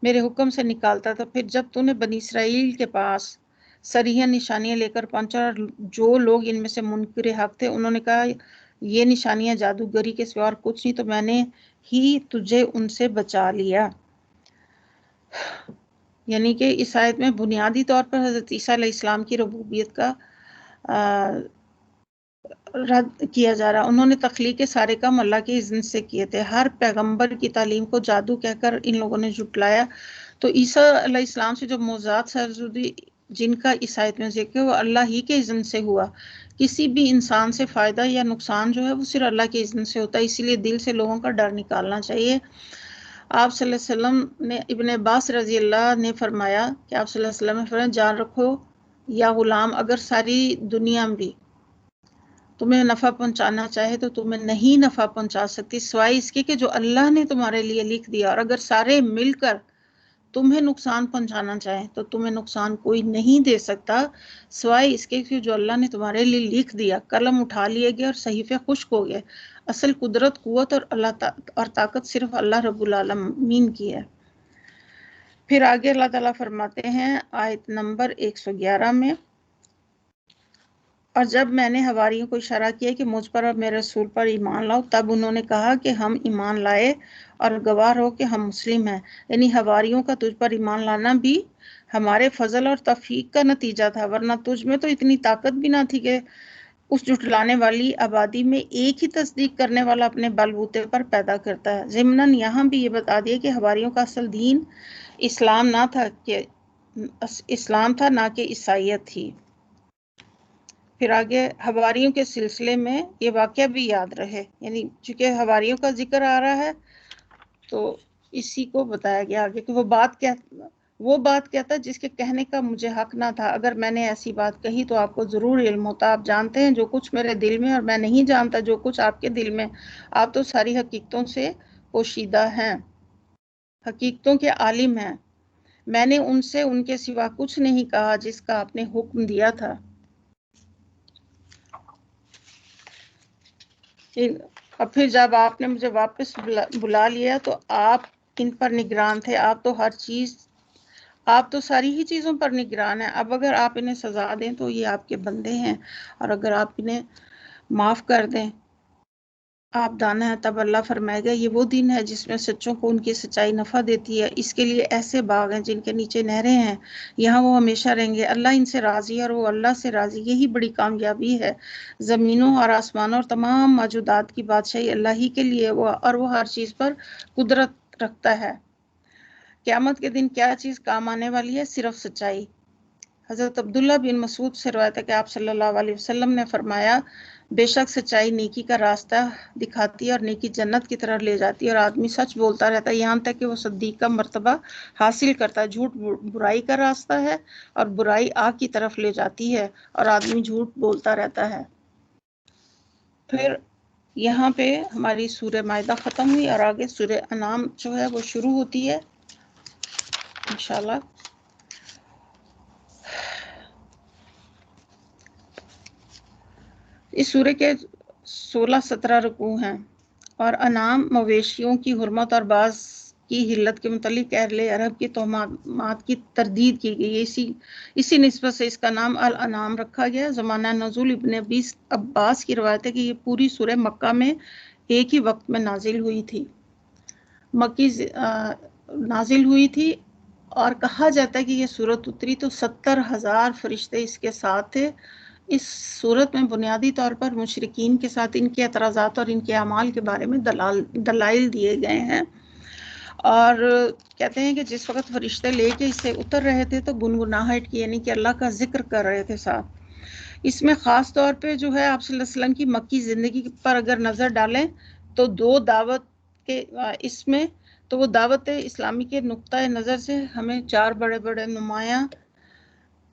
Speaker 2: میرے حکم سے نکالتا تھا۔ پھر جب تو نے بنی اسرائیل کے پاس صریحا نشانیاں لے کر پہنچا اور جو لوگ ان میں سے منکر حق تھے انہوں نے کہا یہ نشانیاں جادوگری کے سوا اور کچھ نہیں، تو میں نے ہی تجھے ان سے بچا لیا۔ یعنی کہ اس آیت میں بنیادی طور پر حضرت عیسیٰ علیہ السلام کی ربوبیت کا رد کیا جا رہا۔ انہوں نے تخلیق کے سارے کام اللہ کے اذن سے کیے تھے، ہر پیغمبر کی تعلیم کو جادو کہہ کر ان لوگوں نے جھٹلایا۔ تو عیسیٰ علیہ السلام سے جو معجزات سرزدی جن کا اس آیت میں ذکر ہے وہ اللہ ہی کے اذن سے ہوا۔ کسی بھی انسان سے فائدہ یا نقصان جو ہے وہ صرف اللہ کے اذن سے ہوتا ہے، اسی لیے دل سے لوگوں کا ڈر نکالنا چاہیے۔ آپ صلی اللہ علیہ وسلم نے ابن عباس رضی اللہ نے فرمایا کہ آپ صلی اللہ علیہ وسلم نے فرمایا جان رکھو یا غلام، اگر ساری دنیا بھی تمہیں نفع پہنچانا چاہے تو تمہیں نہیں نفع پہنچا سکتی سوائے اس کے کہ جو اللہ نے تمہارے لیے لکھ دیا، اور اگر سارے مل کر تمہیں نقصان پہنچانا چاہے تو تمہیں نقصان کوئی نہیں دے سکتا سوائے اس کے کہ جو اللہ نے تمہارے لیے لکھ دیا۔ قلم اٹھا لیے گئے اور صحیفے خشک ہو گئے۔ اصل قدرت، قوت اور طاقت صرف اللہ رب العالمین کی ہے۔ پھر آگے اللہ تعالیٰ فرماتے ہیں آیت نمبر 111 میں اور جب میں نے حواریوں کو اشارہ کیا کہ مجھ پر اور میرے رسول پر ایمان لاؤ، تب انہوں نے کہا کہ ہم ایمان لائے اور گواہ ہو کہ ہم مسلم ہیں۔ یعنی حواریوں کا تجھ پر ایمان لانا بھی ہمارے فضل اور توفیق کا نتیجہ تھا، ورنہ تجھ میں تو اتنی طاقت بھی نہ تھی کہ اس جھٹلانے والی آبادی میں ایک ہی تصدیق کرنے والا اپنے بل بوتے پر پیدا کرتا ہے۔ ضمناً یہاں بھی یہ بتا دیا کہ حواریوں کا اصل دین اسلام نہ تھا، کہ اسلام تھا نہ کہ عیسائیت تھی۔ پھر آگے حواریوں کے سلسلے میں یہ واقعہ بھی یاد رہے، یعنی چونکہ حواریوں کا ذکر آ رہا ہے تو اسی کو بتایا گیا آگے کہ وہ بات کہتا جس کے کہنے کا مجھے حق نہ تھا۔ اگر میں نے ایسی بات کہی تو آپ کو ضرور علم ہوتا۔ آپ جانتے ہیں جو کچھ میرے دل میں، اور میں نہیں جانتا جو کچھ آپ کے دل میں۔ آپ تو ساری حقیقتوں سے پوشیدہ ہیں، حقیقتوں کے عالم ہیں۔ میں نے ان سے ان کے سوا کچھ نہیں کہا جس کا آپ نے حکم دیا تھا۔ اور پھر جب آپ نے مجھے واپس بلا لیا تو آپ ان پر نگران تھے۔ آپ تو ساری ہی چیزوں پر نگران ہیں۔ اب اگر آپ انہیں سزا دیں تو یہ آپ کے بندے ہیں، اور اگر آپ انہیں معاف کر دیں آپ دانا ہے، تب اللہ فرمائے گا یہ وہ دن ہے جس میں سچوں کو ان کی سچائی نفع دیتی ہے۔ اس کے لیے ایسے باغ ہیں جن کے نیچے نہریں ہیں، یہاں وہ ہمیشہ رہیں گے۔ اللہ ان سے راضی ہے اور وہ اللہ سے راضی، یہی بڑی کامیابی ہے۔ زمینوں اور آسمانوں اور تمام موجودات کی بادشاہی اللہ ہی کے لیے، اور وہ ہر چیز پر قدرت رکھتا ہے۔ قیامت کے دن کیا چیز کام آنے والی ہے؟ صرف سچائی۔ حضرت عبداللہ بن مسعود سے روایت ہے کہ آپ صلی اللہ علیہ وسلم نے فرمایا، بے شک سچائی نیکی کا راستہ دکھاتی ہے اور نیکی جنت کی طرف لے جاتی ہے، اور آدمی سچ بولتا رہتا ہے یہاں تک کہ وہ صدیق کا مرتبہ حاصل کرتا ہے۔ جھوٹ برائی کا راستہ ہے اور برائی آگ کی طرف لے جاتی ہے، اور آدمی جھوٹ بولتا رہتا ہے۔ پھر یہاں پہ ہماری سورہ مائدہ ختم ہوئی اور آگے سورہ انعام جو ہے وہ شروع ہوتی ہے انشاءاللہ۔ اس سورہ کے 16-17 رکوع ہیں، اور انعام مویشیوں کی حرمت اور بعض کی حلت کے متعلق اہل عرب کی توہمات کی تردید کی گئی۔ اسی نسبت سے اس کا نام الانعام رکھا گیا۔ زمانہ نزول ابن عباس کی روایت ہے کہ یہ پوری سورہ مکہ میں ایک ہی وقت میں نازل ہوئی تھی، نازل ہوئی تھی، اور کہا جاتا ہے کہ یہ سورت اتری تو 70,000 فرشتے اس کے ساتھ تھے۔ اس صورت میں بنیادی طور پر مشرکین کے ساتھ ان کے اعتراضات اور ان کے اعمال کے بارے میں دلائل دیے گئے ہیں، اور کہتے ہیں کہ جس وقت فرشتے لے کے اسے اتر رہے تھے تو گنگناہٹ کی، یعنی کہ اللہ کا ذکر کر رہے تھے ساتھ۔ اس میں خاص طور پہ جو ہے آپ صلی اللہ علیہ وسلم کی مکی زندگی پر اگر نظر ڈالیں تو اس میں تو وہ دعوت اسلامی کے نقطۂ نظر سے ہمیں 4 بڑے بڑے نمایاں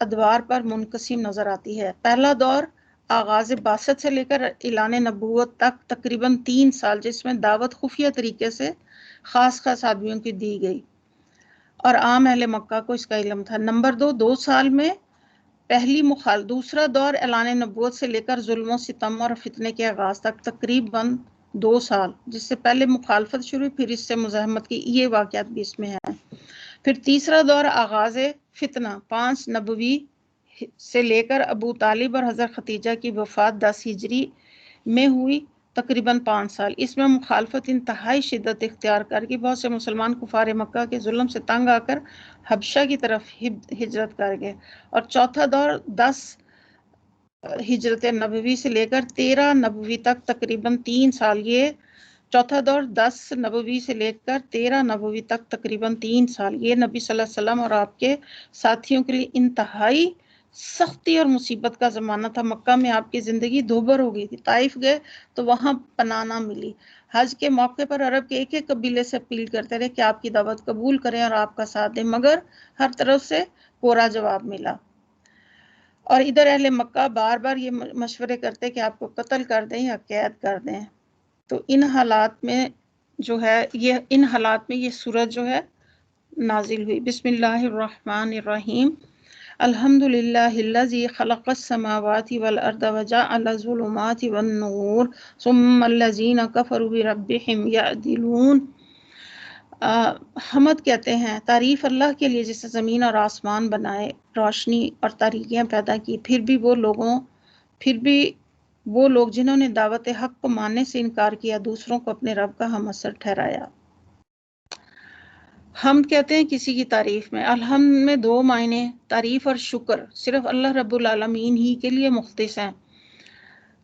Speaker 2: ادوار پر منقسم نظر آتی ہے۔ پہلا دور آغاز بعثت سے لے کر اعلان نبوت تک تقریباً 3 سال، جس میں دعوت خفیہ طریقے سے خاص آدمیوں کی دی گئی اور عام اہل مکہ کو اس کا علم تھا۔ نمبر 2 سال میں دوسرا دور اعلان نبوت سے لے کر ظلم و ستم اور فتنے کے آغاز تک تقریباً 2 سال، جس سے پہلے مخالفت شروع پھر اس سے مزاحمت کی، یہ واقعات بھی اس میں ہیں۔ پھر تیسرا دور آغاز فتنہ 5 نبوی سے لے کر ابو طالب اور حضرت خدیجہ کی وفات 10 ہجری میں ہوئی، تقریباً 5 سال۔ اس میں مخالفت انتہائی شدت اختیار کر کے بہت سے مسلمان کفار مکہ کے ظلم سے تنگ آ کر حبشہ کی طرف ہجرت کر گئے۔ اور چوتھا دور 10 ہجرت نبوی سے لے کر 13 نبوی تک تقریباً 3 سال۔ یہ چوتھا دور 10 نبوی سے لے کر 13 نبوی تک تقریباً 3 سال، یہ نبی صلی اللہ علیہ وسلم اور آپ کے ساتھیوں کے لیے انتہائی سختی اور مصیبت کا زمانہ تھا۔ مکہ میں آپ کی زندگی دوبھر ہو گئی تھی۔ طائف گئے تو وہاں پناہ نہ ملی۔ حج کے موقع پر عرب کے ایک ایک قبیلے سے اپیل کرتے رہے کہ آپ کی دعوت قبول کریں اور آپ کا ساتھ دیں، مگر ہر طرف سے کوڑا جواب ملا۔ اور ادھر اہل مکہ بار بار یہ مشورے کرتے کہ آپ کو قتل کر دیں یا قید کر دیں۔ تو ان حالات میں یہ سورت جو ہے نازل ہوئی۔ بسم اللہ الرحمن الرحیم۔ الحمد للہ الذی خلق السماوات والارض وجعل الظلمات والنور ثم الذین کفروا بربہم یعدلون۔ حمد کہتے ہیں، تعریف اللہ کے لیے جس نے زمین اور آسمان بنائے، روشنی اور تاریکیاں پیدا کی، پھر بھی وہ لوگوں پھر بھی وہ لوگ جنہوں نے دعوت حق کو ماننے سے انکار کیا دوسروں کو اپنے رب کا ہم اثر ٹھہرایا۔ ہم کہتے ہیں کسی کی تعریف میں، الحمد میں دو معنی تعریف اور شکر صرف اللہ رب العالمین ہی کے لیے مختص ہیں۔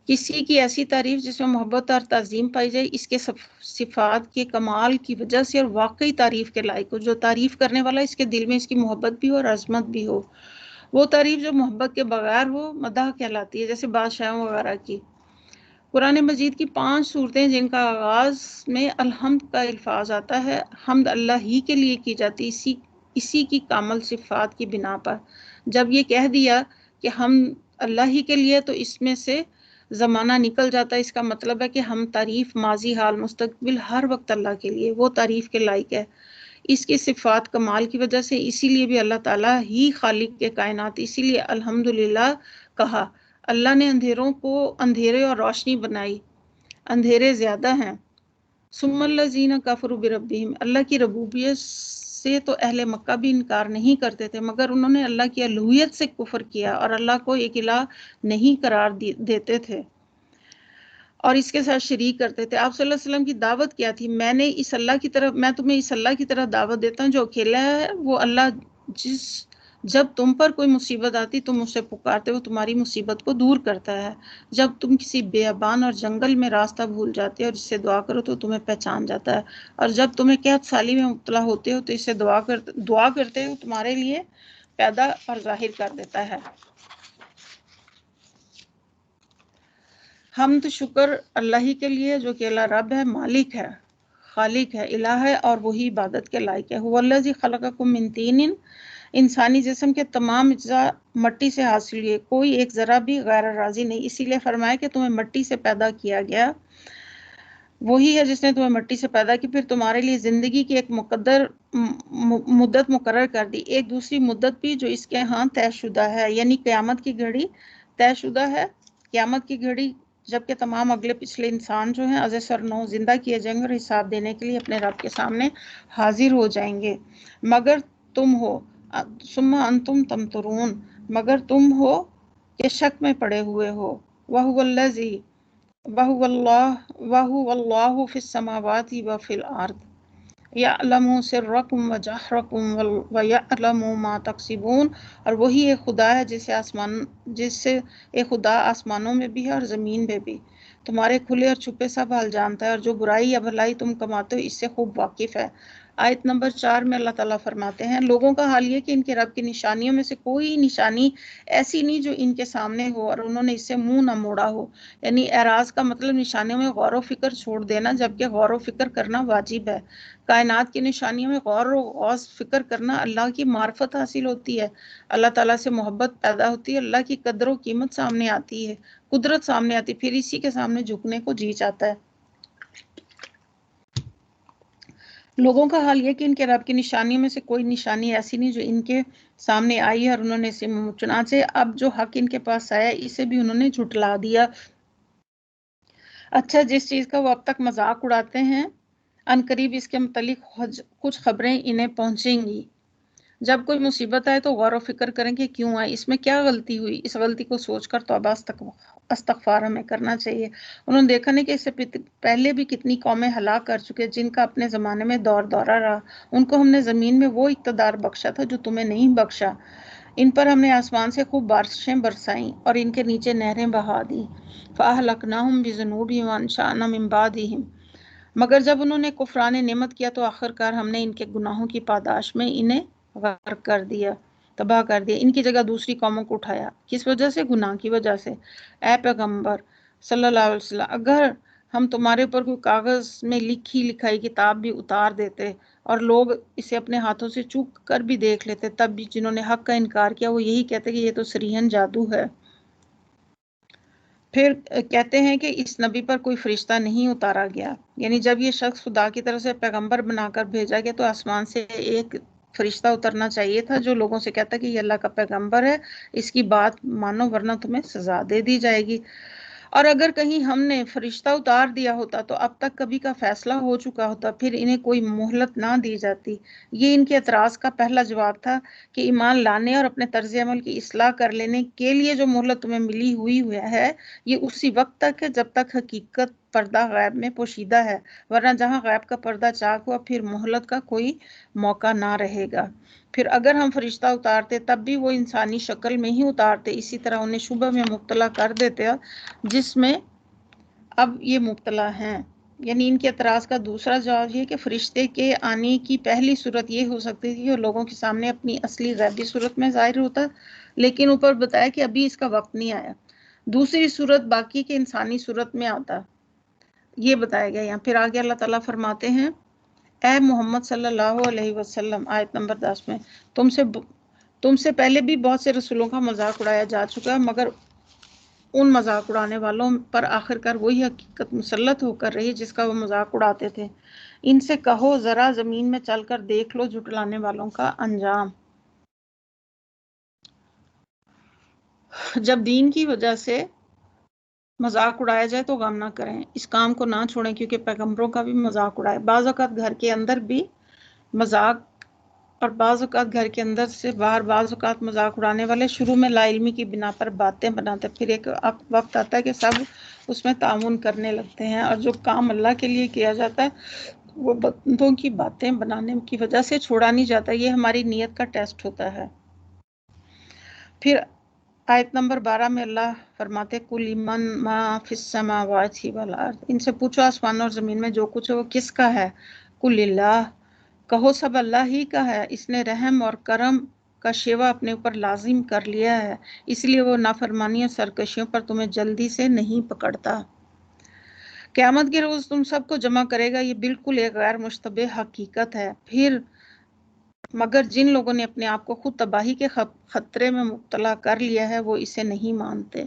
Speaker 2: کسی کی ایسی تعریف جس میں محبت اور تعظیم پائی جائے اس کے صفات کے کمال کی وجہ سے اور واقعی تعریف کے لائق ہو، جو تعریف کرنے والا اس کے دل میں اس کی محبت بھی ہو اور عظمت بھی ہو۔ وہ تعریف جو محبت کے بغیر ہو مدح کہلاتی ہے، جیسے بادشاہوں وغیرہ کی۔ قرآن مجید کی 5 صورتیں جن کا آغاز میں الحمد کا الفاظ آتا ہے، حمد اللہ ہی کے لیے کی جاتی اسی کی کامل صفات کی بنا پر۔ جب یہ کہہ دیا کہ ہم اللہ ہی کے لیے تو اس میں سے زمانہ نکل جاتا ہے، اس کا مطلب ہے کہ ہم تعریف ماضی حال مستقبل ہر وقت اللہ کے لیے، وہ تعریف کے لائق ہے اس کی صفات کمال کی وجہ سے، اسی لیے بھی اللہ تعالیٰ ہی خالق کے کائنات، اسی لیے الحمدللہ کہا۔ اللہ نے اندھیروں کو اندھیرے اور روشنی بنائی، اندھیرے زیادہ ہیں۔ ثم الذین کفروا بربہم، اللہ کی ربوبیت سے تو اہل مکہ بھی انکار نہیں کرتے تھے، مگر انہوں نے اللہ کی الوہیت سے کفر کیا اور اللہ کو ایک الہ نہیں قرار دیتے تھے اور اس کے ساتھ شریک کرتے تھے۔ آپ صلی اللہ علیہ وسلم کی دعوت کیا تھی؟ میں تمہیں اس اللہ کی طرف دعوت دیتا ہوں جو اکیلا ہے، وہ اللہ جب تم پر کوئی مصیبت آتی تم اسے پکارتے وہ تمہاری مصیبت کو دور کرتا ہے، جب تم کسی بیابان اور جنگل میں راستہ بھول جاتے ہو اور اس سے دعا کرو تو تمہیں پہچان جاتا ہے، اور جب تمہیں قحط سالی میں مبتلا ہوتے ہو تو اس سے دعا کرتے ہو تمہارے لیے پیدا اور ظاہر کر دیتا ہے۔ حمد شکر اللہ ہی کے لیے جو کہ اللہ رب ہے، مالک ہے، خالق ہے، الہ ہے اور وہی عبادت کے لائق ہے۔ هو الذی خلقکم من طین، انسانی جسم کے تمام اجزاء مٹی سے حاصل ہوئے، کوئی ایک ذرہ بھی غیر راضی نہیں، اسی لیے فرمایا کہ تمہیں مٹی سے پیدا کیا گیا، وہی ہے جس نے تمہیں مٹی سے پیدا کی، پھر تمہارے لیے زندگی کی ایک مدت مقرر کر دی، ایک دوسری مدت بھی جو اس کے ہاں طے شدہ ہے، یعنی قیامت کی گھڑی طے شدہ ہے، قیامت کی گھڑی جبکہ تمام اگلے پچھلے انسان جو ہیں از سر نو زندہ کیے جائیں گے اور حساب دینے کے لیے اپنے رب کے سامنے حاضر ہو جائیں گے، مگر تم ہو ثم انتم تمترون، مگر تم ہو کہ شک میں پڑے ہوئے ہو۔ وَهُوَ الَّذِي وَهُوَ اللَّهُ فِي السَّمَاوَاتِ وَفِي الْأَرْضِ يَعْلَمُ سِرَّكُمْ وَجَهْرَكُمْ وَيَعْلَمُ مَا تَكْسِبُونَ، اور وہی ایک خدا ہے جس سے ایک خدا آسمانوں میں بھی ہے اور زمین میں بھی، تمہارے کھلے اور چھپے سب حال جانتا ہے، اور جو برائی یا بھلائی تم کماتے ہو اس سے خوب واقف ہے۔ آیت نمبر 4 میں اللہ تعالیٰ فرماتے ہیں، لوگوں کا حال یہ کہ ان کے رب کی نشانیوں میں سے کوئی نشانی ایسی نہیں جو ان کے سامنے ہو اور انہوں نے اس سے منہ نہ موڑا ہو، یعنی اعراض کا مطلب نشانیوں میں غور و فکر چھوڑ دینا، جبکہ غور و فکر کرنا واجب ہے۔ کائنات کی نشانیوں میں غور و غوض فکر کرنا اللہ کی معرفت حاصل ہوتی ہے، اللہ تعالیٰ سے محبت پیدا ہوتی ہے، اللہ کی قدر و قیمت سامنے آتی ہے، قدرت سامنے آتی ہے، پھر اسی کے سامنے جھکنے کو جی چاہتا ہے۔ لوگوں کا حال یہ کہ ان کے رب کی نشانیوں میں سے کوئی نشانی ایسی نہیں جو ان کے سامنے آئی ہے اور انہوں نے اسے چنانچہ اب جو حق ان کے پاس آیا اسے بھی انہوں نے جھٹلا دیا۔ اچھا، جس چیز کا وہ اب تک مذاق اڑاتے ہیں عنقریب اس کے متعلق کچھ خبریں انہیں پہنچیں گی۔ جب کوئی مصیبت آئے تو غور و فکر کریں کہ کیوں آئی، اس میں کیا غلطی ہوئی، اس غلطی کو سوچ کر توبہ استغفار ہمیں کرنا چاہیے۔ انہوں نے دیکھا نہیں کہ اس سے پہلے بھی کتنی قومیں ہلاک کر چکے جن کا اپنے زمانے میں دور دورہ رہا، ان کو ہم نے زمین میں وہ اقتدار بخشا تھا جو تمہیں نہیں بخشا، ان پر ہم نے آسمان سے خوب بارشیں برسائیں اور ان کے نیچے نہریں بہا دیں، فَأَهْلَكْنَاهُمْ بِذُنُوبِهِمْ وَأَنشَأْنَا مِن بَعْدِهِمْ، مگر جب انہوں نے کفران نعمت کیا تو آخرکار ہم نے ان کے گناہوں کی پاداش میں انہیں غرق کر دیا، تباہ کر دیا، ان کی جگہ دوسری قوموں کو اٹھایا۔ کس وجہ سے؟ گناہ کی وجہ سے۔ اے پیغمبر صلی اللہ علیہ وسلم، اگر ہم تمہارے اوپر کوئی کاغذ میں لکھی لکھائی کتاب بھی اتار دیتے اور لوگ اسے اپنے ہاتھوں سے چوک کر بھی دیکھ لیتے، تب بھی جنہوں نے حق کا انکار کیا وہ یہی کہتے کہ یہ تو سریحن جادو ہے۔ پھر کہتے ہیں کہ اس نبی پر کوئی فرشتہ نہیں اتارا گیا، یعنی جب یہ شخص خدا کی طرف سے پیغمبر بنا کر بھیجا گیا تو آسمان سے ایک فرشتہ اترنا چاہیے تھا جو لوگوں سے کہتا کہ یہ اللہ کا پیغمبر ہے، اس کی بات مانو ورنہ تمہیں سزا دے دی جائے گی۔ اور اگر کہیں ہم نے فرشتہ اتار دیا ہوتا تو اب تک کبھی کا فیصلہ ہو چکا ہوتا، پھر انہیں کوئی مہلت نہ دی جاتی۔ یہ ان کے اعتراض کا پہلا جواب تھا کہ ایمان لانے اور اپنے طرز عمل کی اصلاح کر لینے کے لیے جو مہلت تمہیں ملی ہوئی ہے یہ اسی وقت تک ہے جب تک حقیقت پردہ غیب میں پوشیدہ ہے، ورنہ جہاں غیب کا پردہ چاک ہوا پھر مہلت کا کوئی موقع نہ رہے گا۔ پھر اگر ہم فرشتہ اتارتے تب بھی وہ انسانی شکل میں ہی اتارتے، اسی طرح انہیں شبہ میں مبتلا کر دیتے جس میں اب یہ مبتلا ہیں۔ یعنی ان کے اعتراض کا دوسرا جواب یہ کہ فرشتے کے آنے کی پہلی صورت یہ ہو سکتی تھی کہ وہ لوگوں کے سامنے اپنی اصلی غیبی صورت میں ظاہر ہوتا، لیکن اوپر بتایا کہ ابھی اس کا وقت نہیں آیا۔ دوسری صورت باقی کے انسانی صورت میں آتا، یہ بتایا گیا یہاں۔ پھر آگے اللہ تعالیٰ فرماتے ہیں اے محمد صلی اللہ علیہ وسلم، آیت نمبر 10 میں، تم سے پہلے بھی بہت سے رسولوں کا مذاق اڑایا جا چکا، مگر ان مذاق اڑانے والوں پر آخرکار وہی حقیقت مسلط ہو کر رہی جس کا وہ مذاق اڑاتے تھے۔ ان سے کہو ذرا زمین میں چل کر دیکھ لو جھٹلانے والوں کا انجام۔ جب دین کی وجہ سے مذاق اڑایا جائے تو غم نہ کریں، اس کام کو نہ چھوڑیں، کیونکہ پیغمبروں کا بھی مذاق اڑائے۔ بعض اوقات گھر کے اندر بھی مذاق، اور بعض اوقات گھر کے اندر سے باہر بعض اوقات مذاق اڑانے والے شروع میں لا علمی کی بنا پر باتیں بناتے، پھر ایک وقت آتا ہے کہ سب اس میں تعاون کرنے لگتے ہیں، اور جو کام اللہ کے لیے کیا جاتا ہے وہ بندوں کی باتیں بنانے کی وجہ سے چھوڑا نہیں جاتا۔ یہ ہماری نیت کا ٹیسٹ ہوتا ہے۔ پھر آیت نمبر 12 میں اللہ فرماتے قُلْ مَن مَا فِي السَّمَاوَاتِ وَالْأَرْضِ، ان سے پوچھو آسمانوں اور زمین میں جو کچھ ہے وہ کس کا ہے؟ قُلِ اللَّهُ، کہو سب اللہ ہی کا ہے، اس نے رحم اور کرم کا شیوا اپنے اوپر لازم کر لیا ہے، اس لیے وہ نافرمانی اور سرکشیوں پر تمہیں جلدی سے نہیں پکڑتا۔ قیامت کے روز تم سب کو جمع کرے گا، یہ بالکل ایک غیر مشتبہ حقیقت ہے۔ پھر مگر جن لوگوں نے اپنے آپ کو خود تباہی کے خطرے میں مبتلا کر لیا ہے وہ اسے نہیں مانتے۔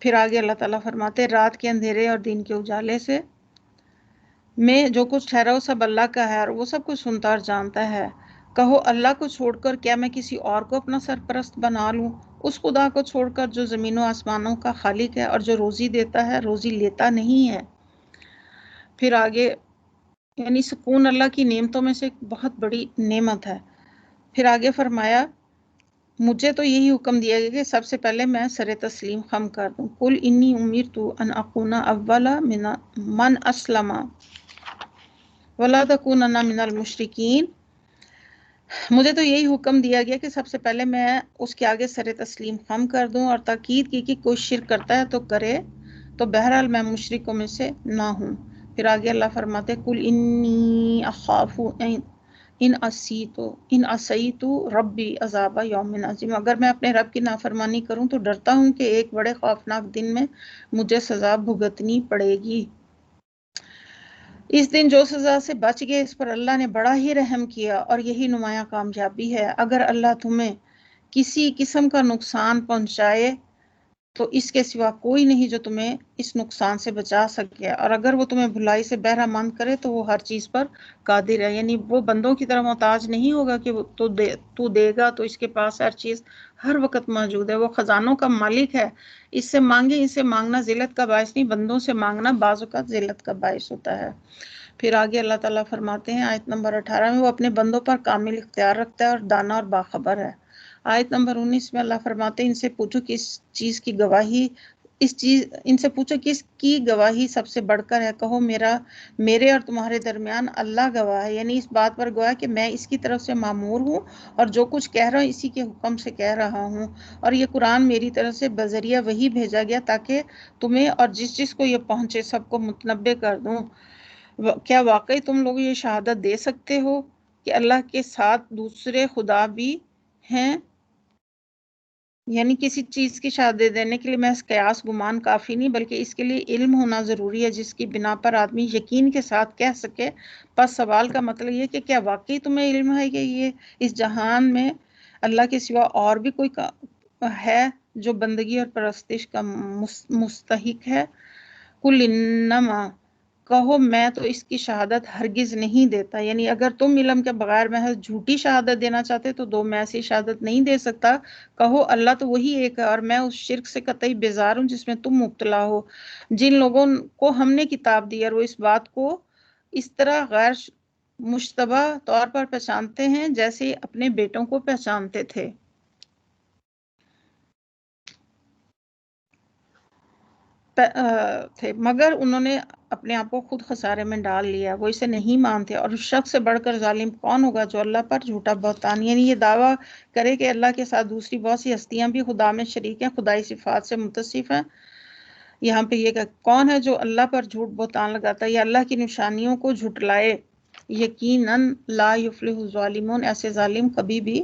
Speaker 2: پھر آگے اللہ تعالیٰ فرماتے رات کے اندھیرے اور دن کے اجالے سے میں جو کچھ ٹھہرا وہ سب اللہ کا ہے، اور وہ سب کچھ سنتا اور جانتا ہے۔ کہو اللہ کو چھوڑ کر کیا میں کسی اور کو اپنا سرپرست بنا لوں؟ اس خدا کو چھوڑ کر جو زمین و آسمانوں کا خالق ہے اور جو روزی دیتا ہے روزی لیتا نہیں ہے۔ پھر آگے یعنی سکون اللہ کی نعمتوں میں سے ایک بہت بڑی نعمت ہے۔ پھر آگے فرمایا مجھے تو یہی حکم دیا گیا کہ سب سے پہلے میں سر تسلیم خم کر دوں۔ قل انی امرت ان اکون اول من اسلم ولا تکونن من المشرکین، مجھے تو یہی حکم دیا گیا کہ سب سے پہلے میں اس کے آگے سر تسلیم خم کر دوں، اور تاکید کی کہ کوئی شرک کرتا ہے تو کرے، تو بہرحال میں مشرکوں میں سے نہ ہوں۔ پھر آگے اللہ فرماتے قل انی اخاف ان عصیت ربی عذاب یوم عظیم، اگر میں اپنے رب کی نافرمانی کروں تو ڈرتا ہوں کہ ایک بڑے خوفناک دن میں مجھے سزا بھگتنی پڑے گی۔ اس دن جو سزا سے بچ گئے اس پر اللہ نے بڑا ہی رحم کیا، اور یہی نمایاں کامیابی ہے۔ اگر اللہ تمہیں کسی قسم کا نقصان پہنچائے تو اس کے سوا کوئی نہیں جو تمہیں اس نقصان سے بچا سکے، اور اگر وہ تمہیں بھلائی سے بہرہ مند کرے تو وہ ہر چیز پر قادر ہے۔ یعنی وہ بندوں کی طرح محتاج نہیں ہوگا کہ تو دے گا تو اس کے پاس ہر چیز ہر وقت موجود ہے۔ وہ خزانوں کا مالک ہے، اس سے مانگے، اس سے مانگنا ذلت کا باعث نہیں، بندوں سے مانگنا بعض اوقات ذلت کا باعث ہوتا ہے۔ پھر آگے اللہ تعالیٰ فرماتے ہیں آیت نمبر 18 میں وہ اپنے بندوں پر کامل اختیار رکھتا ہے اور دانا اور باخبر ہے۔ آیت نمبر 19 میں اللہ فرماتے ہیں ان سے پوچھو کس کی گواہی سب سے بڑھ کر ہے؟ کہو میرے اور تمہارے درمیان اللہ گواہ ہے، یعنی اس بات پر گواہ کہ میں اس کی طرف سے مامور ہوں اور جو کچھ کہہ رہا ہوں اسی کے حکم سے کہہ رہا ہوں، اور یہ قرآن میری طرف سے بذریعہ وحی بھیجا گیا تاکہ تمہیں اور جس کو یہ پہنچے سب کو متنبع کر دوں۔ کیا واقعی تم لوگ یہ شہادت دے سکتے ہو کہ اللہ کے ساتھ دوسرے خدا بھی ہیں؟ یعنی کسی چیز کی شہادت دینے کے لیے محض قیاس گمان کافی نہیں، بلکہ اس کے لیے علم ہونا ضروری ہے جس کی بنا پر آدمی یقین کے ساتھ کہہ سکے۔ پس سوال کا مطلب یہ کہ کیا واقعی تمہیں علم ہے کہ یہ اس جہان میں اللہ کے سوا اور بھی کوئی ہے جو بندگی اور پرستش کا مستحق ہے؟ قل انما، کہو میں تو اس کی شہادت ہرگز نہیں دیتا، یعنی اگر تم علم کے بغیر محض جھوٹی شہادت دینا چاہتے تو دو میں ایسی شہادت نہیں دے سکتا۔ کہو اللہ تو وہی ایک ہے اور میں اس شرک سے قطعی بیزار ہوں جس میں تم مبتلا ہو۔ جن لوگوں کو ہم نے کتاب دی اور وہ اس بات کو اس طرح غیر مشتبہ طور پر پہچانتے ہیں جیسے اپنے بیٹوں کو پہچانتے تھے۔ مگر انہوں نے اپنے آپ کو خود خسارے میں ڈال لیا، وہ اسے نہیں مانتے۔ اور اس شخص سے بڑھ کر ظالم کون ہوگا جو اللہ پر جھوٹا بہتان، یعنی یہ دعویٰ کرے کہ اللہ کے ساتھ دوسری بہت سی ہستیاں بھی خدا میں شریک ہیں، خدائی صفات سے متصف ہیں۔ یہاں پہ یہ کہ کون ہے جو اللہ پر جھوٹ بہتان لگاتا ہے یا اللہ کی نشانیوں کو جھٹلائے؟ یقیناً لا یفلح الظالمون، ایسے ظالم کبھی بھی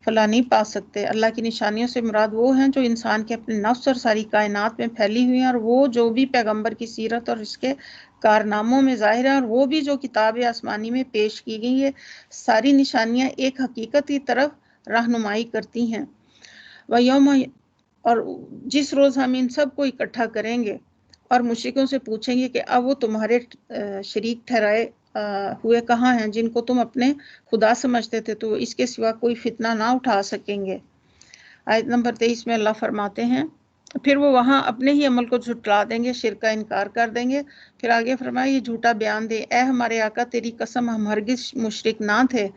Speaker 2: فلاح نہیں پا سکتے۔ اللہ کی نشانیوں سے مراد وہ ہیں جو انسان کے اپنے نفس اور ساری کائنات میں پھیلی ہوئی ہیں، اور وہ جو بھی پیغمبر کی سیرت اور اس کے کارناموں میں ظاہر ہے، اور وہ بھی جو کتاب آسمانی میں پیش کی گئی ہے۔ ساری نشانیاں ایک حقیقت کی طرف رہنمائی کرتی ہیں۔ وَيَوْمَ، اور جس روز ہم ان سب کو اکٹھا کریں گے اور مشرکوں سے پوچھیں گے کہ اب وہ تمہارے شریک ٹھہرائے ہوئے کہاں ہیں جن کو تم اپنے خدا سمجھتے تھے، تو اس کے سوا کوئی فتنہ نہ اٹھا سکیں گے۔ آیت نمبر 23 میں اللہ فرماتے ہیں پھر وہ وہاں اپنے ہی عمل کو جھٹلا دیں گے، شرک کا انکار کر دیں گے۔ پھر آگے فرمایا یہ جھوٹا بیان دے، اے ہمارے آقا تیری قسم ہم ہرگز مشرک نہ تھے۔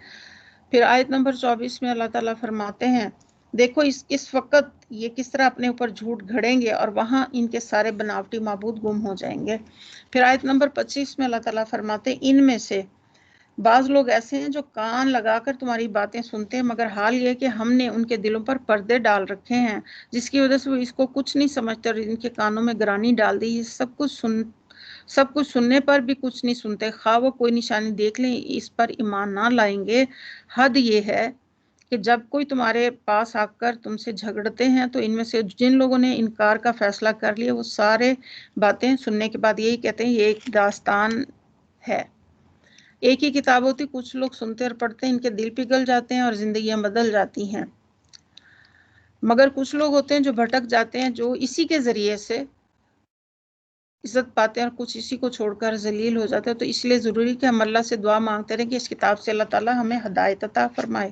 Speaker 2: پھر آیت نمبر 24 میں اللہ تعالیٰ فرماتے ہیں دیکھو اس وقت یہ کس طرح اپنے اوپر جھوٹ گھڑیں گے اور وہاں ان کے سارے بناوٹی معبود گم ہو جائیں گے۔ پھر آیت نمبر 25 میں اللہ تعالیٰ فرماتے ہیں ان میں سے بعض لوگ ایسے ہیں جو کان لگا کر تمہاری باتیں سنتے ہیں، مگر حال یہ کہ ہم نے ان کے دلوں پر پردے ڈال رکھے ہیں جس کی وجہ سے وہ اس کو کچھ نہیں سمجھتے، اور ان کے کانوں میں گرانی ڈال دی، یہ سب کچھ سننے پر بھی کچھ نہیں سنتے، خواہ وہ کوئی نشانی دیکھ لیں اس پر ایمان نہ لائیں گے۔ حد یہ ہے کہ جب کوئی تمہارے پاس آ کر تم سے جھگڑتے ہیں تو ان میں سے جن لوگوں نے انکار کا فیصلہ کر لیا وہ سارے باتیں سننے کے بعد یہی کہتے ہیں یہ ایک داستان ہے۔ ایک ہی کتاب ہوتی، کچھ لوگ سنتے اور پڑھتے ہیں، ان کے دل پگھل جاتے ہیں اور زندگیاں بدل جاتی ہیں، مگر کچھ لوگ ہوتے ہیں جو بھٹک جاتے ہیں، جو اسی کے ذریعے سے عزت پاتے ہیں اور کچھ اسی کو چھوڑ کر ذلیل ہو جاتے ہیں۔ تو اس لیے ضروری کہ ہم اللہ سے دعا مانگتے رہیں کہ اس کتاب سے اللہ تعالیٰ ہمیں ہدایت عطا فرمائے۔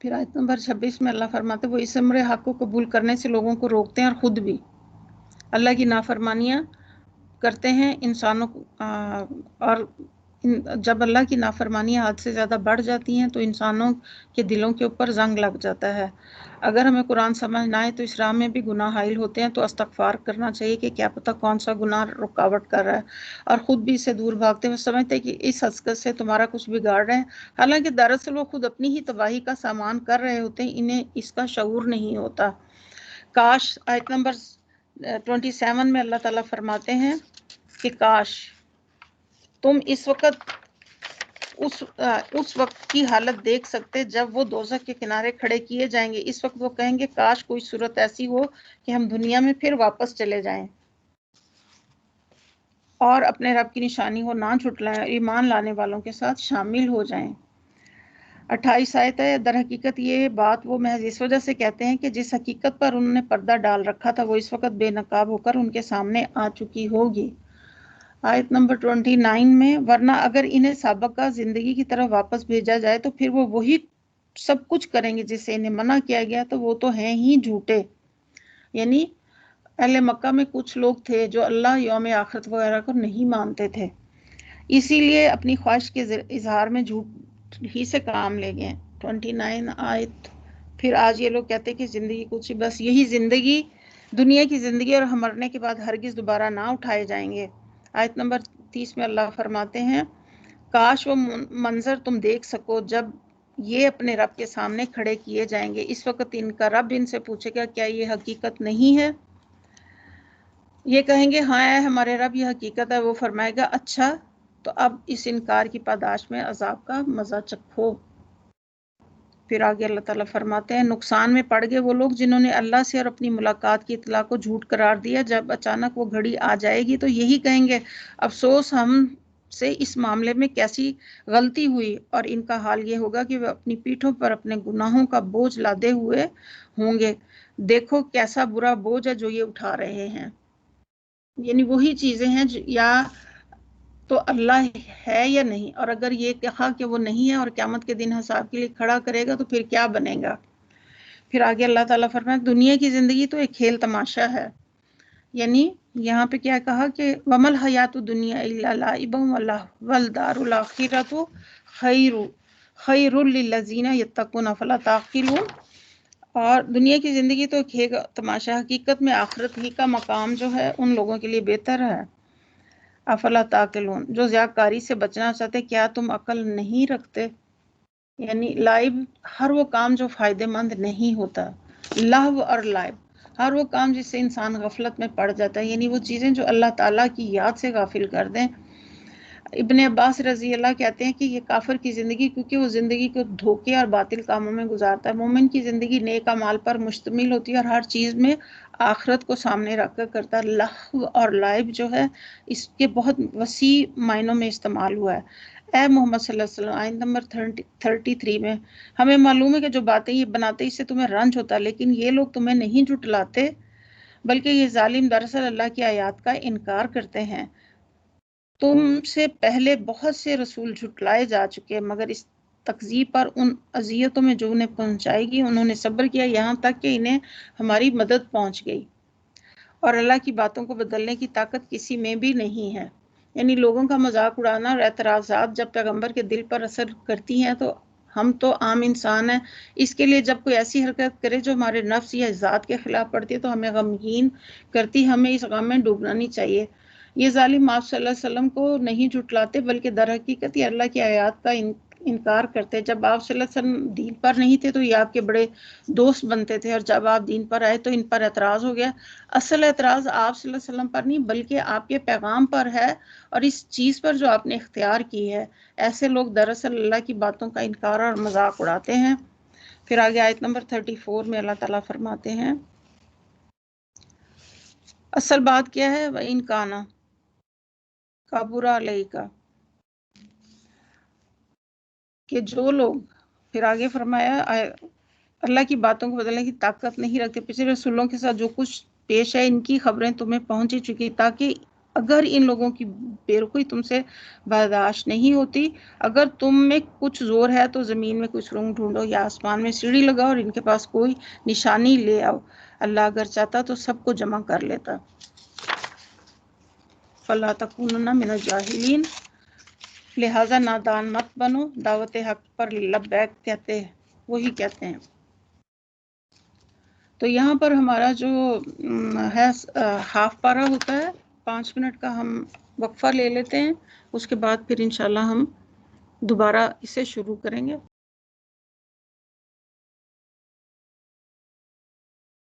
Speaker 2: پھر آیت نمبر 26 میں اللہ فرماتے وہ اس امر حق کو قبول کرنے سے لوگوں کو روکتے ہیں اور خود بھی اللہ کی نافرمانیاں کرتے ہیں انسانوں کو، اور جب اللہ کی نافرمانیاں حد سے زیادہ بڑھ جاتی ہیں تو انسانوں کے دلوں کے اوپر زنگ لگ جاتا ہے۔ اگر ہمیں قرآن سمجھ نہ آئے تو اس راہ میں بھی گناہ حائل ہوتے ہیں، تو استغفار کرنا چاہیے کہ کیا پتہ کون سا گناہ رکاوٹ کر رہا ہے، اور خود بھی اسے دور بھاگتے ہوئے سمجھتے ہیں کہ اس حسرت سے تمہارا کچھ بگاڑ رہے ہیں، حالانکہ دراصل وہ خود اپنی ہی تباہی کا سامان کر رہے ہوتے ہیں، انہیں اس کا شعور نہیں ہوتا۔ کاش، آیت نمبر 27 میں اللہ تعالیٰ فرماتے ہیں کہ کاش تم اس وقت کی حالت دیکھ سکتے جب وہ دوزخ کے کنارے کھڑے کیے جائیں گے، اس وقت وہ کہیں گے کاش کوئی صورت ایسی ہو کہ ہم دنیا میں پھر واپس چلے جائیں اور اپنے رب کی نشانی کو نہ جھٹلائیں اور ایمان لانے والوں کے ساتھ شامل ہو جائیں۔ 28 آیت ہے، در حقیقت یہ بات وہ محض اس وجہ سے کہتے ہیں کہ جس حقیقت پر انہوں نے پردہ ڈال رکھا تھا وہ اس وقت بے نقاب ہو کر ان کے سامنے آ چکی ہوگی۔ آیت نمبر 29 میں ورنہ اگر انہیں سابقہ زندگی کی طرف واپس بھیجا جائے تو پھر وہ وہی سب کچھ کریں گے جس سے انہیں منع کیا گیا، تو وہ تو ہیں ہی جھوٹے۔ یعنی اہل مکہ میں کچھ لوگ تھے جو اللہ، یوم آخرت وغیرہ کو نہیں مانتے تھے، اسی لیے اپنی خواہش کے اظہار میں جھوٹ ہی سے کام لے گئے۔ 29 آیت پھر آج یہ لوگ کہتے کہ زندگی کچھ بس یہی زندگی، دنیا کی زندگی، اور ہم مرنے کے بعد ہرگز دوبارہ نہ اٹھائے جائیں گے۔ آیت نمبر 30 میں اللہ فرماتے ہیں کاش وہ منظر تم دیکھ سکو جب یہ اپنے رب کے سامنے کھڑے کیے جائیں گے، اس وقت ان کا رب ان سے پوچھے گا کیا یہ حقیقت نہیں ہے؟ یہ کہیں گے ہاں اے ہمارے رب یہ حقیقت ہے۔ وہ فرمائے گا اچھا تو اب اس انکار کی پاداش میں عذاب کا مزہ چکھو۔ پھر آگے اللہ تعالیٰ فرماتے ہیں نقصان میں پڑ گئے وہ لوگ جنہوں نے اللہ سے اور اپنی ملاقات کی اطلاع کو جھوٹ قرار دیا، جب اچانک وہ گھڑی آ جائے گی تو یہی کہیں گے افسوس ہم سے اس معاملے میں کیسی غلطی ہوئی، اور ان کا حال یہ ہوگا کہ وہ اپنی پیٹھوں پر اپنے گناہوں کا بوجھ لادے ہوئے ہوں گے۔ دیکھو کیسا برا بوجھ ہے جو یہ اٹھا رہے ہیں، یعنی وہی چیزیں ہیں یا تو اللہ ہے یا نہیں، اور اگر یہ کہا کہ وہ نہیں ہے اور قیامت کے دن حساب کے لیے کھڑا کرے گا تو پھر کیا بنے گا۔ پھر آگے اللہ تعالیٰ فرمایا دنیا کی زندگی تو ایک کھیل تماشا ہے، یعنی یہاں پہ کیا کہا کہ ومل حیات دنیا الا لعب والدار الاخرۃ خیر للذین یتقون افلا تعقلون، اور دنیا کی زندگی تو کھیل تماشا، حقیقت میں آخرت ہی کا مقام جو ہے ان لوگوں کے لیے بہتر ہے۔ افلا تعقلون، جو ضیاءکاری سے بچنا چاہتے، کیا تم عقل نہیں رکھتے؟ یعنی لائب ہر وہ کام جو فائدہ مند نہیں ہوتا، لہو اور لائب ہر وہ کام جس سے انسان غفلت میں پڑ جاتا ہے، یعنی وہ چیزیں جو اللہ تعالیٰ کی یاد سے غافل کر دیں۔ ابن عباس رضی اللہ کہتے ہیں کہ یہ کافر کی زندگی، کیونکہ وہ زندگی کو دھوکے اور باطل کاموں میں گزارتا ہے، مومن کی زندگی نیک اعمال پر مشتمل ہوتی ہے اور ہر چیز میں آخرت کو سامنے رکھ کر کرتا ہے۔ لہو اور لائب جو ہے اس کے بہت وسیع معنوں میں استعمال ہوا ہے۔ اے محمد صلی اللہ علیہ وسلم، آیت نمبر 33 میں ہمیں معلوم ہے کہ جو باتیں یہ بناتے اس سے تمہیں رنج ہوتا ہے، لیکن یہ لوگ تمہیں نہیں جھٹلاتے بلکہ یہ ظالم دراصل اللہ کی آیات کا انکار کرتے ہیں۔ تم سے پہلے بہت سے رسول جھٹلائے جا چکے، مگر اس تکذیب پر ان اذیتوں میں جو انہیں پہنچائی گئی انہوں نے صبر کیا، یہاں تک کہ انہیں ہماری مدد پہنچ گئی، اور اللہ کی باتوں کو بدلنے کی طاقت کسی میں بھی نہیں ہے۔ یعنی لوگوں کا مذاق اڑانا اور اعتراضات جب پیغمبر کے دل پر اثر کرتی ہیں تو ہم تو عام انسان ہیں، اس کے لیے جب کوئی ایسی حرکت کرے جو ہمارے نفس یا ذات کے خلاف پڑتی ہے تو ہمیں غمگین کرتی، ہمیں اس غم میں ڈوبنا نہیں چاہیے۔ یہ ظالم آپ صلی اللہ علیہ وسلم کو نہیں جھٹلاتے بلکہ در حقیقت یہ اللہ کی آیات کا انکار کرتے۔ جب آپ صلی اللہ علیہ وسلم دین پر نہیں تھے تو یہ آپ کے بڑے دوست بنتے تھے، اور جب آپ دین پر آئے تو ان پر اعتراض ہو گیا۔ اصل اعتراض آپ صلی اللہ علیہ وسلم پر نہیں بلکہ آپ کے پیغام پر ہے اور اس چیز پر جو آپ نے اختیار کی ہے۔ ایسے لوگ دراصل اللہ کی باتوں کا انکار اور مذاق اڑاتے ہیں۔ پھر آگے آیت نمبر 34 میں اللہ تعالیٰ فرماتے ہیں اصل بات کیا ہے، وَإِن كَانَ کابر علیک، کہ جو لوگ، پھر آگے فرمایا اللہ کی باتوں کو بدلنے کی طاقت نہیں رکھتے، پچھلے رسولوں کے ساتھ جو کچھ پیش ہے ان کی خبریں تمہیں پہنچ ہی چکی، تاکہ اگر ان لوگوں کی بے رخی تم سے برداشت نہیں ہوتی، اگر تم میں کچھ زور ہے تو زمین میں کوئی سرنگ ڈھونڈو یا آسمان میں سیڑھی لگاؤ اور ان کے پاس کوئی نشانی لے آؤ، اللہ اگر چاہتا تو سب کو جمع کر لیتا۔ فَلَا تَكُونَنَّ مِنَ الجَّاهِلِينَ، لہٰذا نادان مت بنو، دعوت حق پر لبیک کہتے وہی کہتے ہیں۔ تو یہاں پر ہمارا جو ہے ہاف پارا ہوتا ہے، 5 منٹ کا ہم وقفہ لے لیتے ہیں، اس کے بعد پھر انشاءاللہ ہم دوبارہ اسے شروع کریں گے۔